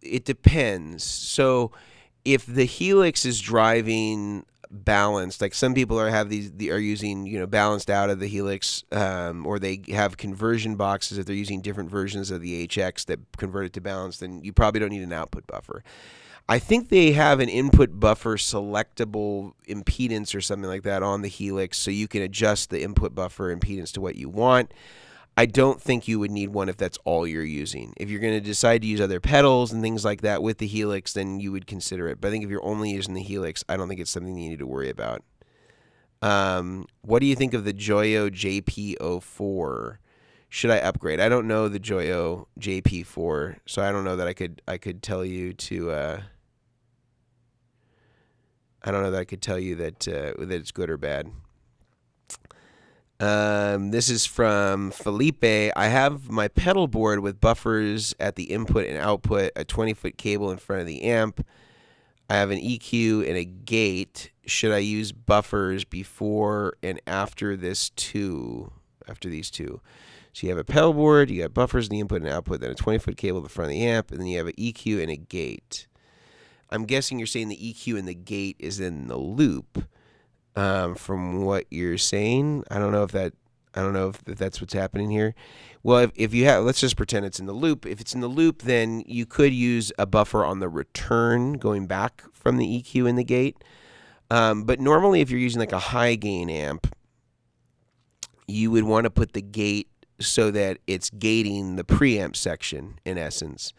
it depends. So if the Helix is driving balanced, like some people are using balanced out of the Helix, or they have conversion boxes if they're using different versions of the HX that convert it to balanced, then you probably don't need an output buffer. I think they have an input buffer selectable impedance or something like that on the Helix, so you can adjust the input buffer impedance to what you want. I don't think you would need one if that's all you're using. If you're going to decide to use other pedals and things like that with the Helix, then you would consider it. But I think if you're only using the Helix, I don't think it's something you need to worry about. What do you think of the Joyo JP04? Should I upgrade? I don't know the Joyo JP4, so I don't know that I could tell you to. I don't know that I could tell you that it's good or bad. This is from Felipe. I have my pedal board with buffers at the input and output, a 20-foot cable in front of the amp. I have an EQ and a gate. Should I use buffers before and after these two? So you have a pedal board, you got buffers in the input and output, then a 20-foot cable in the front of the amp, and then you have an EQ and a gate. I'm guessing you're saying the EQ and the gate is in the loop. From what you're saying, I don't know if that's what's happening here. Well, if you have, let's just pretend it's in the loop. If it's in the loop, then you could use a buffer on the return going back from the EQ and the gate. But normally, if you're using like a high gain amp, you would want to put the gate so that it's gating the preamp section in essence.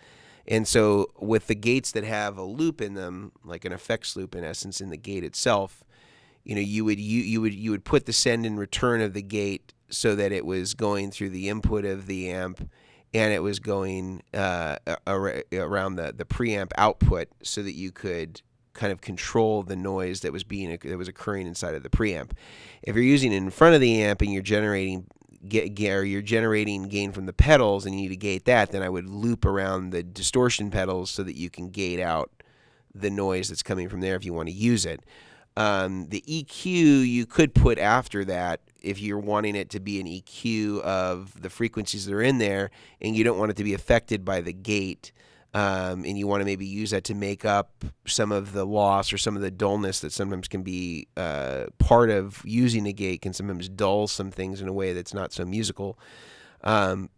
And so with the gates that have a loop in them, like an effects loop in essence in the gate itself, you would put the send and return of the gate so that it was going through the input of the amp and it was going around the preamp output so that you could kind of control the noise that was occurring inside of the preamp. If you're using it in front of the amp and you're generating gain from the pedals and you need to gate that, then I would loop around the distortion pedals so that you can gate out the noise that's coming from there if you want to use it. The EQ you could put after that if you're wanting it to be an EQ of the frequencies that are in there and you don't want it to be affected by the gate, and you want to maybe use that to make up some of the loss or some of the dullness that sometimes can be part of using a gate, can sometimes dull some things in a way that's not so musical. So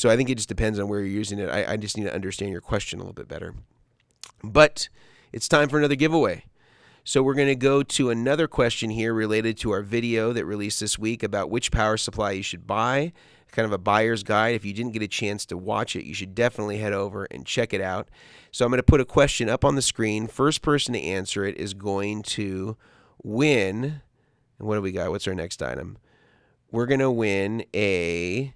I think it just depends on where you're using it. I just need to understand your question a little bit better. But it's time for another giveaway. So we're going to go to another question here related to our video that released this week about which power supply you should buy, kind of a buyer's guide. If you didn't get a chance to watch it, you should definitely head over and check it out. So I'm going to put a question up on the screen. First person to answer it is going to win. And what do we got? What's our next item? we're going to win a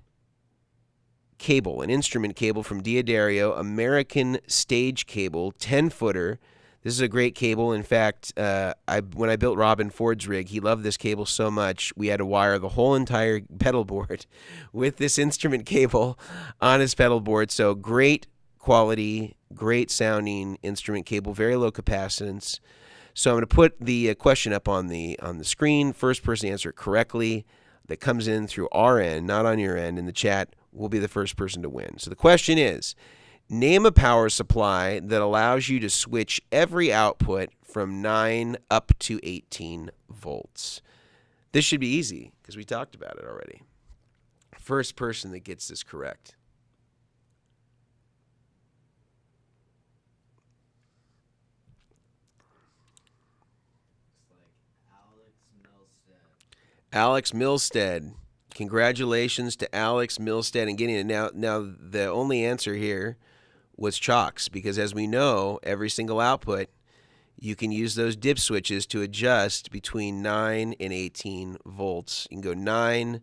cable, an instrument cable from D'Addario, American Stage Cable, 10-footer. This is a great cable. In fact, when I built Robin Ford's rig, he loved this cable so much, we had to wire the whole entire pedal board with this instrument cable on his pedal board. So great quality, great sounding instrument cable, very low capacitance. So I'm going to put the question up on the screen. First person to answer it correctly that comes in through our end, not on your end, in the chat, will be the first person to win. So the question is, name a power supply that allows you to switch every output from 9 up to 18 volts. This should be easy because we talked about it already. First person that gets this correct. Alex Milstead. Congratulations to Alex Milstead and getting it. Now the only answer here was CIOKS, because as we know, every single output, you can use those dip switches to adjust between 9 and 18 volts. You can go 9,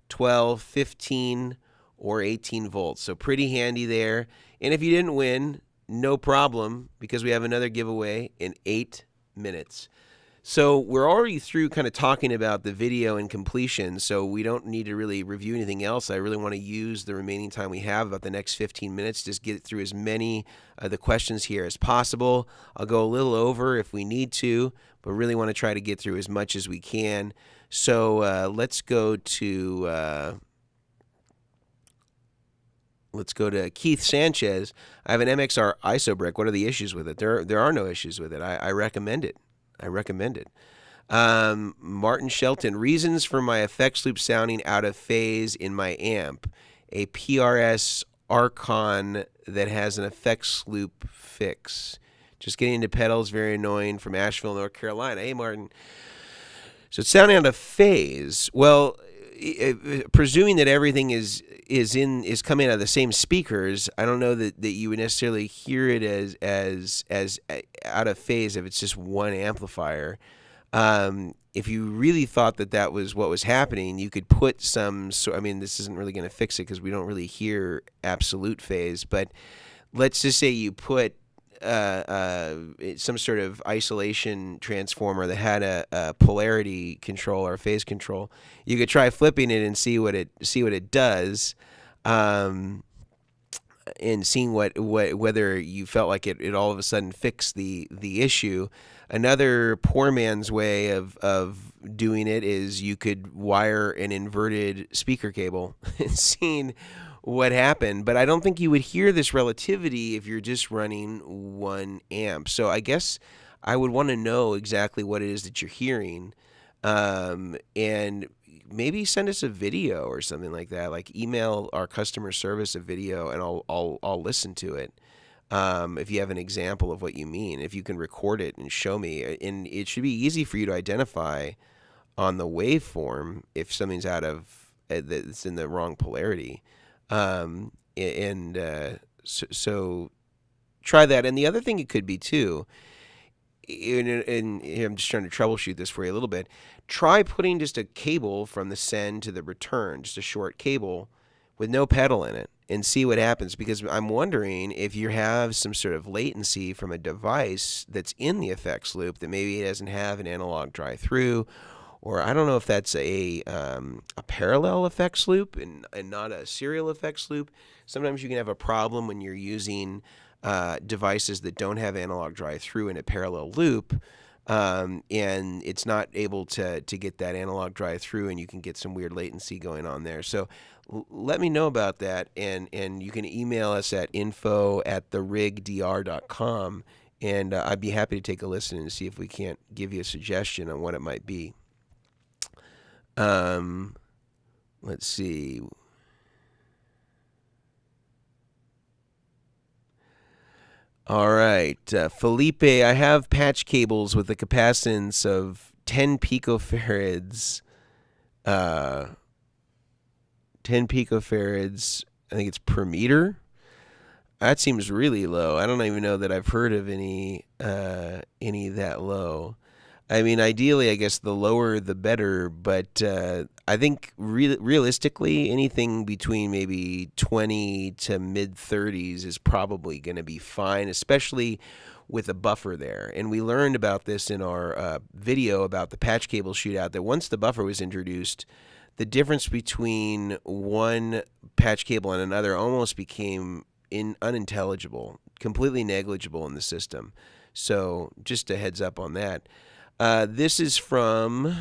12, 15, or 18 volts. So pretty handy there. And if you didn't win, no problem, because we have another giveaway in 8 minutes. So we're already through kind of talking about the video and completion, so we don't need to really review anything else. I really want to use the remaining time we have, about the next 15 minutes, just get through as many of the questions here as possible. I'll go a little over if we need to, but really want to try to get through as much as we can. So let's go to Keith Sanchez. I have an MXR ISO brick. What are the issues with it? There are no issues with it. I recommend it. Martin Shelton, reasons for my effects loop sounding out of phase in my amp. A PRS Archon that has an effects loop fix. Just getting into pedals, very annoying, from Asheville, North Carolina. Hey, Martin. So it's sounding out of phase. Well, presuming that everything is coming out of the same speakers, I don't know that you would necessarily hear it as out of phase if it's just one amplifier. If you really thought that was what was happening, you could put some. So I mean, this isn't really going to fix it because we don't really hear absolute phase. But let's just say you put some sort of isolation transformer that had a polarity control or phase control. You could try flipping it and see what it does, and seeing whether you felt like it all of a sudden fixed the issue. Another poor man's way of doing it is you could wire an inverted speaker cable and seeing what happened, but I don't think you would hear this relativity if you're just running 1 amp. So I guess I would want to know exactly what it is that you're hearing, and maybe send us a video or something like that. Like email our customer service a video, and I'll listen to it. If you have an example of what you mean, if you can record it and show me, and it should be easy for you to identify on the waveform if something's out of that's in the wrong polarity. So try that. And the other thing it could be too, and I'm just trying to troubleshoot this for you a little bit, try putting just a cable from the send to the return, just a short cable with no pedal in it, and see what happens, because I'm wondering if you have some sort of latency from a device that's in the effects loop that maybe it doesn't have an analog drive-through, or I don't know if that's a parallel effects loop and not a serial effects loop. Sometimes you can have a problem when you're using devices that don't have analog drive-through in a parallel loop, and it's not able to get that analog drive-through, and you can get some weird latency going on there. So let me know about that, and you can email us at info@therigdr.com, and I'd be happy to take a listen and see if we can't give you a suggestion on what it might be. Let's see. All right, Felipe, I have patch cables with a capacitance of 10 picofarads. 10 picofarads, I think it's per meter. That seems really low. I don't even know that I've heard of any that low. I mean, ideally, I guess the lower the better, but I think realistically, anything between maybe 20 to mid 30s is probably going to be fine, especially with a buffer there. And we learned about this in our video about the patch cable shootout, that once the buffer was introduced, the difference between one patch cable and another almost became unintelligible, completely negligible in the system. So just a heads up on that. This is from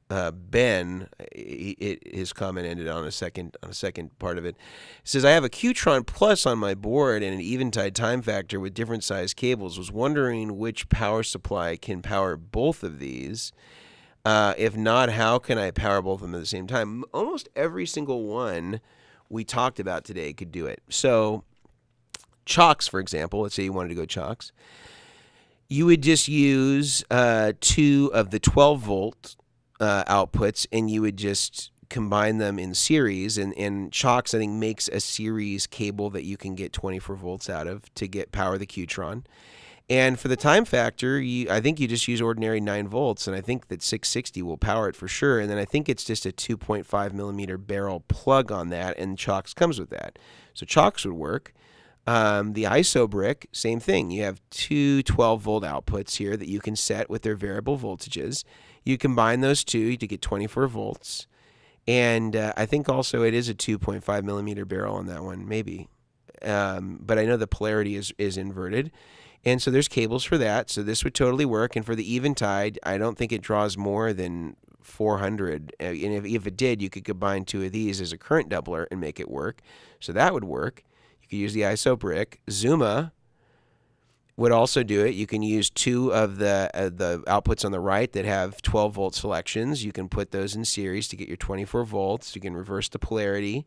Ben. His comment ended on a second part of it. It says, I have a Qtron Plus on my board and an Eventide time factor with different size cables. Was wondering which power supply can power both of these. If not, how can I power both of them at the same time? Almost every single one we talked about today could do it. So CIOKS, for example, let's say you wanted to go CIOKS. You would just use 2 of the 12-volt outputs, and you would just combine them in series. And CIOKS, I think, makes a series cable that you can get 24 volts out of to power the Qtron. And for the time factor, I think you just use ordinary 9 volts, and I think that 660 will power it for sure. And then I think it's just a 2.5 millimeter barrel plug on that, and CIOKS comes with that. So CIOKS would work. The ISO brick, same thing. You have 2 12-volt outputs here that you can set with their variable voltages. You combine those two to get 24 volts. And I think also it is a 2.5 millimeter barrel on that one, maybe. But I know the polarity is inverted. And so there's cables for that. So this would totally work. And for the Eventide, I don't think it draws more than 400. And if it did, you could combine 2 of these as a current doubler and make it work. So that would work. You could use the ISO brick. Zuma would also do it. You can use 2 of the outputs on the right that have 12-volt selections. You can put those in series to get your 24 volts. You can reverse the polarity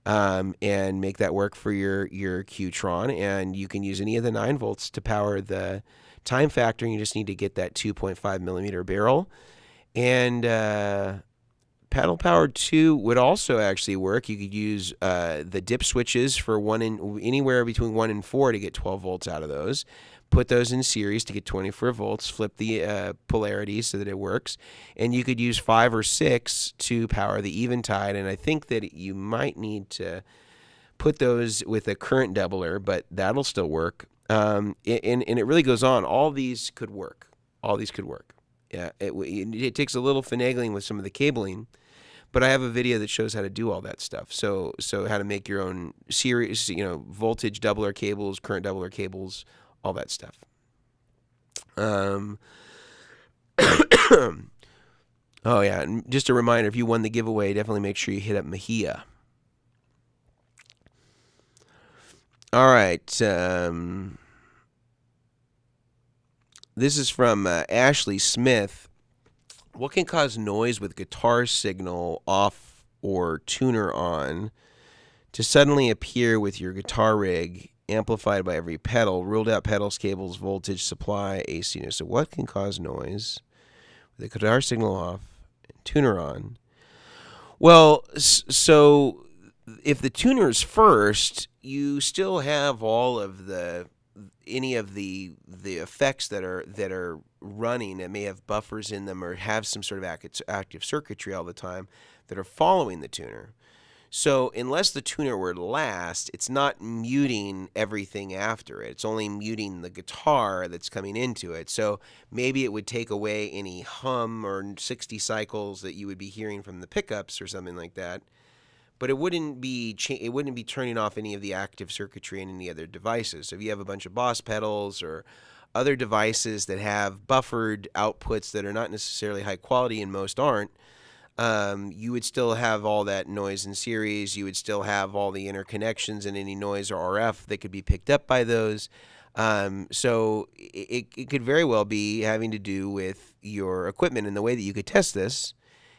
and make that work for your Qtron. And you can use any of the 9 volts to power the time factor. You just need to get that 2.5 millimeter barrel. And Paddle Power 2 would also actually work. You could use the dip switches for anywhere between 1 and 4 to get 12 volts out of those. Put those in series to get 24 volts. Flip the polarity so that it works. And you could use 5 or 6 to power the Eventide. And I think that you might need to put those with a current doubler, but that'll still work. And it really goes on. All these could work. Yeah, it takes a little finagling with some of the cabling. But I have a video that shows how to do all that stuff. So how to make your own series, voltage doubler cables, current doubler cables, all that stuff. Oh yeah, and just a reminder, if you won the giveaway, definitely make sure you hit up Mejia. All right. This is from Ashley Smith. What can cause noise with guitar signal off or tuner on to suddenly appear with your guitar rig amplified by every pedal, ruled out pedals, cables, voltage, supply, AC? So what can cause noise with the guitar signal off and tuner on? Well, so if the tuner is first, you still have all of any of the effects that are running that may have buffers in them or have some sort of active circuitry all the time that are following the tuner. So unless the tuner were to last, it's not muting everything after it. It's only muting the guitar that's coming into it. So maybe it would take away any hum or 60 cycles that you would be hearing from the pickups or something like that. But it wouldn't be turning off any of the active circuitry in any other devices. So if you have a bunch of Boss pedals or other devices that have buffered outputs that are not necessarily high quality, and most aren't, you would still have all that noise in series. You would still have all the interconnections and any noise or RF that could be picked up by those. So it could very well be having to do with your equipment. And the way that you could test this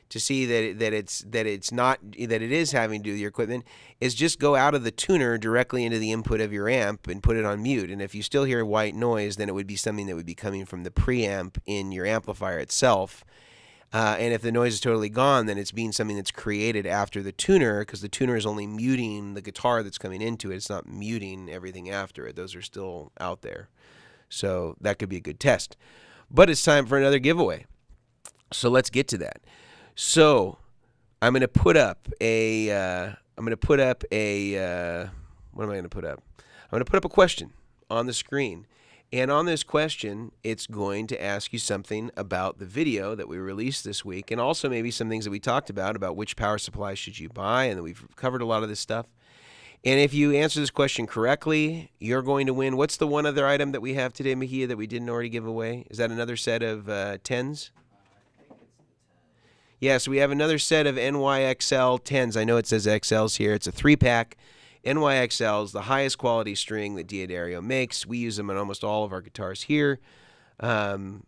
to see that it is having to do with your equipment is just go out of the tuner directly into the input of your amp and put it on mute. And if you still hear white noise, then it would be something that would be coming from the preamp in your amplifier itself. And if the noise is totally gone, then it's being something that's created after the tuner, because the tuner is only muting the guitar that's coming into it. It's not muting everything after it. Those are still out there. So that could be a good test. But it's time for another giveaway. So let's get to that. So I'm going to put up a, what am I going to put up? I'm going to put up a question on the screen. And on this question, it's going to ask you something about the video that we released this week, and also maybe some things that we talked about which power supply should you buy, and we've covered a lot of this stuff. And if you answer this question correctly, you're going to win. What's the one other item that we have today, Mejia, that we didn't already give away? Is that another set of 10s? Yeah, so we have another set of NYXL 10s. I know it says XLs here. It's a 3-pack. NYXLs, the highest quality string that D'Addario makes. We use them on almost all of our guitars here. Some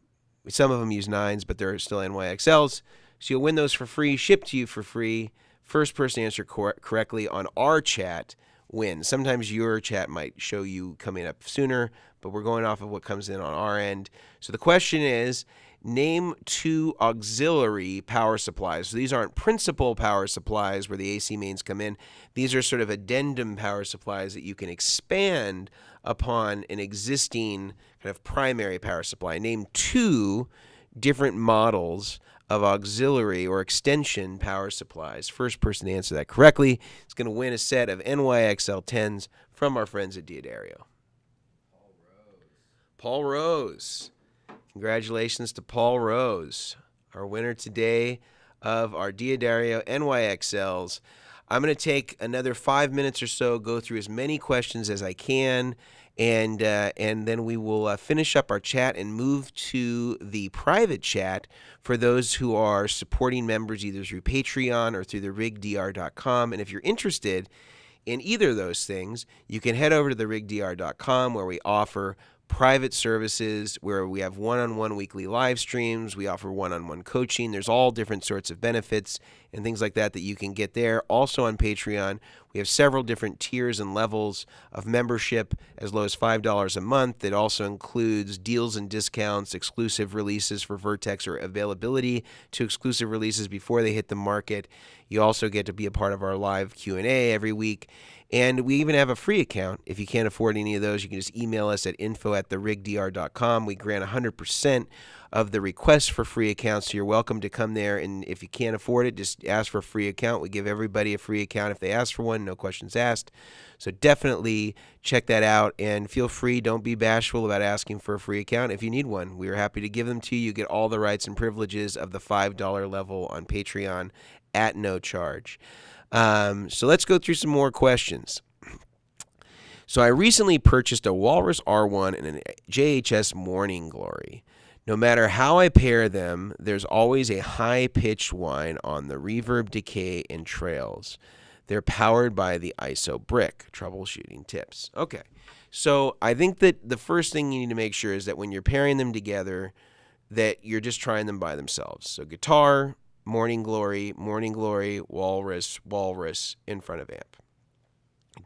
of them use 9s, but they're still NYXLs. So you'll win those for free, shipped to you for free. First person to answer correctly on our chat wins. Sometimes your chat might show you coming up sooner, but we're going off of what comes in on our end. So the question is, name 2 auxiliary power supplies. So these aren't principal power supplies where the AC mains come in. These are sort of addendum power supplies that you can expand upon an existing kind of primary power supply. Name 2 different models of auxiliary or extension power supplies. First person to answer that correctly is going to win a set of NYXL 10s from our friends at D'Addario. Paul Rose. Congratulations to Paul Rose, our winner today of our D'Addario NYXLs. I'm going to take another 5 minutes or so, go through as many questions as I can, and then we will finish up our chat and move to the private chat for those who are supporting members either through Patreon or through the rigdr.com. And if you're interested in either of those things, you can head over to the rigdr.com where we offer private services, where we have one-on-one weekly live streams. We offer one-on-one coaching. There's all different sorts of benefits and things like that that you can get there. Also on Patreon, we have several different tiers and levels of membership, as low as $5 a month. It also includes deals and discounts, exclusive releases for Vertex, or availability to exclusive releases before they hit the market. You also get to be a part of our live Q&A every week. And we even have a free account. If you can't afford any of those, you can just email us at info@therigdr.com. We grant 100% of the requests for free accounts, so you're welcome to come there. And if you can't afford it, just ask for a free account. We give everybody a free account if they ask for one, no questions asked. So definitely check that out, and feel free. Don't be bashful about asking for a free account if you need one. We are happy to give them to you. You get all the rights and privileges of the $5 level on Patreon at no charge. So let's go through some more questions. So I recently purchased a Walrus R1 and an JHS Morning Glory. No matter how I pair them, there's always a high-pitched whine on the reverb, decay, and trails. They're powered by the ISO brick. Troubleshooting tips. Okay, so I think that the first thing you need to make sure is that when you're pairing them together, that you're just trying them by themselves. So guitar, Morning Glory, Walrus, Walrus in front of amp.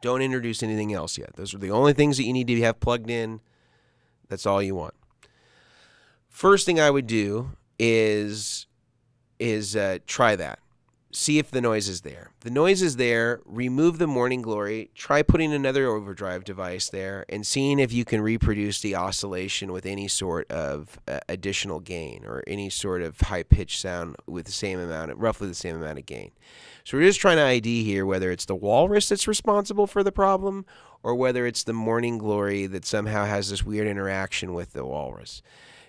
Don't introduce anything else yet. Those are the only things that you need to have plugged in. That's all you want. First thing I would do is try that. See if the noise is there. If the noise is there, remove the Morning Glory. Try putting another overdrive device there and seeing if you can reproduce the oscillation with any sort of additional gain or any sort of high-pitched sound with the same amount, roughly the same amount of gain. So we're just trying to ID here whether it's the Walrus that's responsible for the problem or whether it's the Morning Glory that somehow has this weird interaction with the Walrus.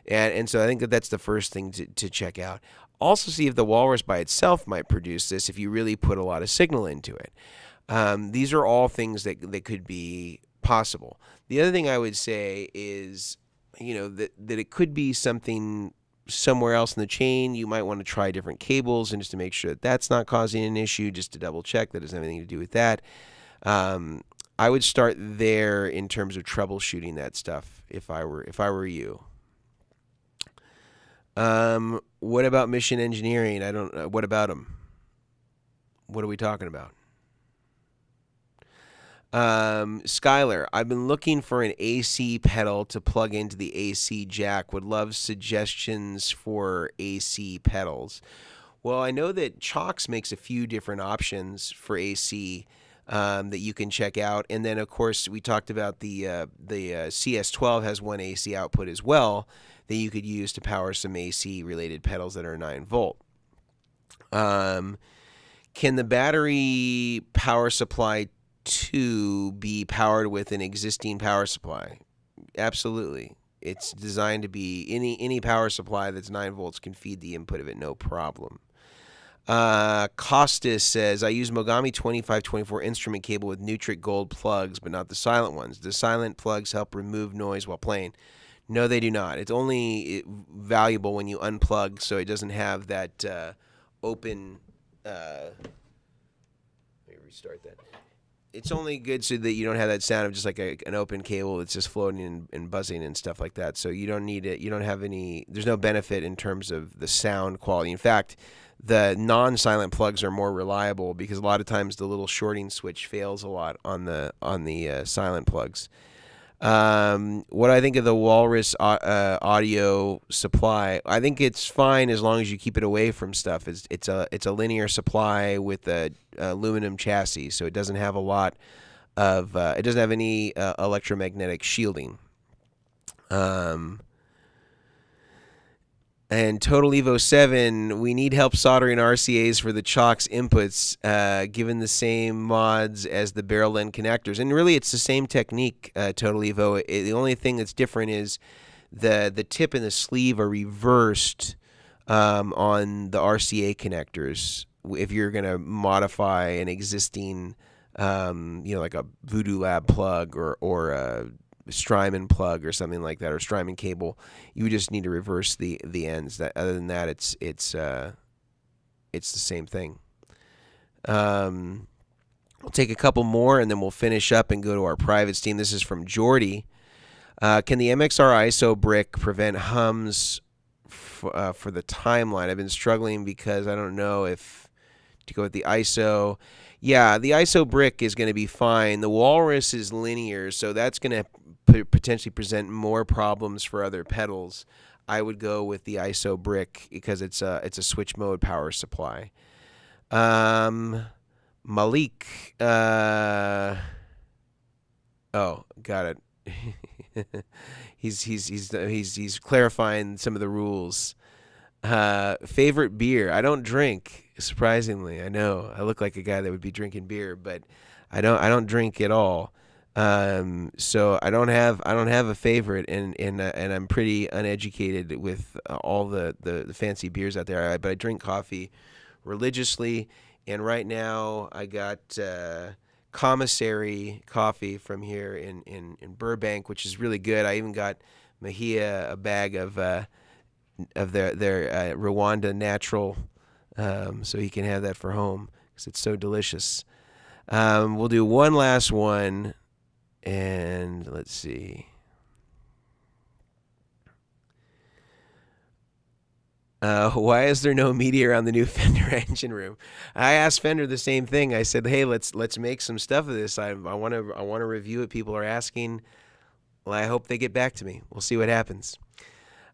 And so I think that's the first thing to check out. Also see if the Walrus by itself might produce this if you really put a lot of signal into it. These are all things that could be possible. The other thing I would say is, that it could be something somewhere else in the chain. You might want to try different cables and just to make sure that that's not causing an issue, just to double check that doesn't have anything to do with that. I would start there in terms of troubleshooting that stuff if I were you. What about Mission Engineering? I don't. What about them? What are we talking about? Skylar, I've been looking for an AC pedal to plug into the AC jack. Would love suggestions for AC pedals. Well, I know that CIOKS makes a few different options for AC that you can check out, and then of course we talked about the CS12 has one AC output as well that you could use to power some AC related pedals that are 9 volt. Can the battery power supply 2 be powered with an existing power supply? Absolutely. It's designed to be any power supply that's 9 volts can feed the input of it, no problem. Costas says, I use Mogami 2524 instrument cable with Nutric Gold plugs, but not the silent ones. The silent plugs help remove noise while playing. No, they do not. It's only valuable when you unplug, so it doesn't have that open. Let me restart that. It's only good so that you don't have that sound of just like an open cable that's just floating and buzzing and stuff like that. So you don't need it. You don't have any. There's no benefit in terms of the sound quality. In fact, the non-silent plugs are more reliable because a lot of times the little shorting switch fails a lot on the silent plugs. What I think of the Walrus audio supply, I think it's fine as long as you keep it away from stuff. It's a linear supply with a aluminum chassis, so it doesn't have a lot of it doesn't have any electromagnetic shielding. And Total Evo 7, we need help soldering RCAs for the CIOKS inputs, given the same mods as the barrel end connectors. And really, it's the same technique, Total Evo. The only thing that's different is the tip and the sleeve are reversed on the RCA connectors. If you're going to modify an existing, like a Voodoo Lab plug or a Strymon plug or something like that, or Strymon cable, you just need to reverse the ends. Other than that, it's the same thing. We'll take a couple more and then we'll finish up and go to our private Steam. This is from Jordy. Can the MXR ISO brick prevent hums for the timeline? I've been struggling because I don't know if to go with the ISO. Yeah, the ISO brick is going to be fine. The Walrus is linear, so that's going to potentially present more problems for other pedals. I would go with the ISO brick because it's a switch mode power supply. Malik, oh, got it. He's clarifying some of the rules. Favorite beer? I don't drink. Surprisingly, I know I look like a guy that would be drinking beer, but I don't drink at all. So I don't have a favorite, and I'm pretty uneducated with all the fancy beers out there. But I drink coffee religiously, and right now I got Commissary coffee from here in Burbank, which is really good. I even got Mejia a bag of their Rwanda natural, so he can have that for home because it's so delicious. We'll do one last one, and let's see. Why is there no media around the new Fender engine room? I asked Fender the same thing. I said, "Hey, let's make some stuff of this. I want to review it. People are asking. Well, I hope they get back to me. We'll see what happens."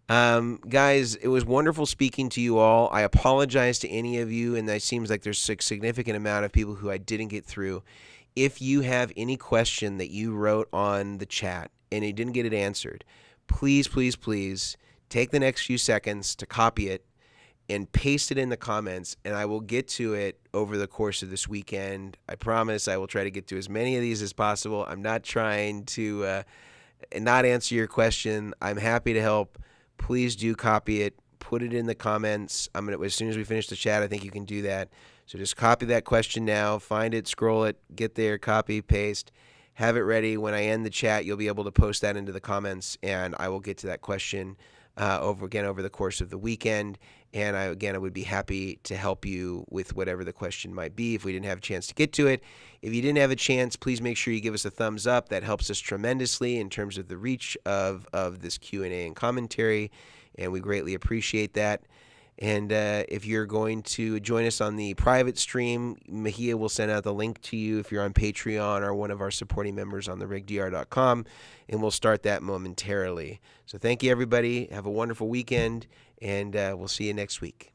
Guys, it was wonderful speaking to you all. I apologize to any of you, and it seems like there's a significant amount of people who I didn't get through. If you have any question that you wrote on the chat and you didn't get it answered, please, please, please take the next few seconds to copy it and paste it in the comments, and I will get to it over the course of this weekend. I promise I will try to get to as many of these as possible. I'm not trying to not answer your question. I'm happy to help. Please do copy it. Put it in the comments. As soon as we finish the chat, I think you can do that. So just copy that question now. Find it, scroll it, get there, copy, paste. Have it ready. When I end the chat, you'll be able to post that into the comments, and I will get to that question over the course of the weekend. And I would be happy to help you with whatever the question might be if we didn't have a chance to get to it. If you didn't have a chance, please make sure you give us a thumbs up. That helps us tremendously in terms of the reach of this Q&A and commentary, and we greatly appreciate that. And if you're going to join us on the private stream, Mejia will send out the link to you if you're on Patreon or one of our supporting members on therigdr.com, and we'll start that momentarily. So thank you, everybody. Have a wonderful weekend, and we'll see you next week.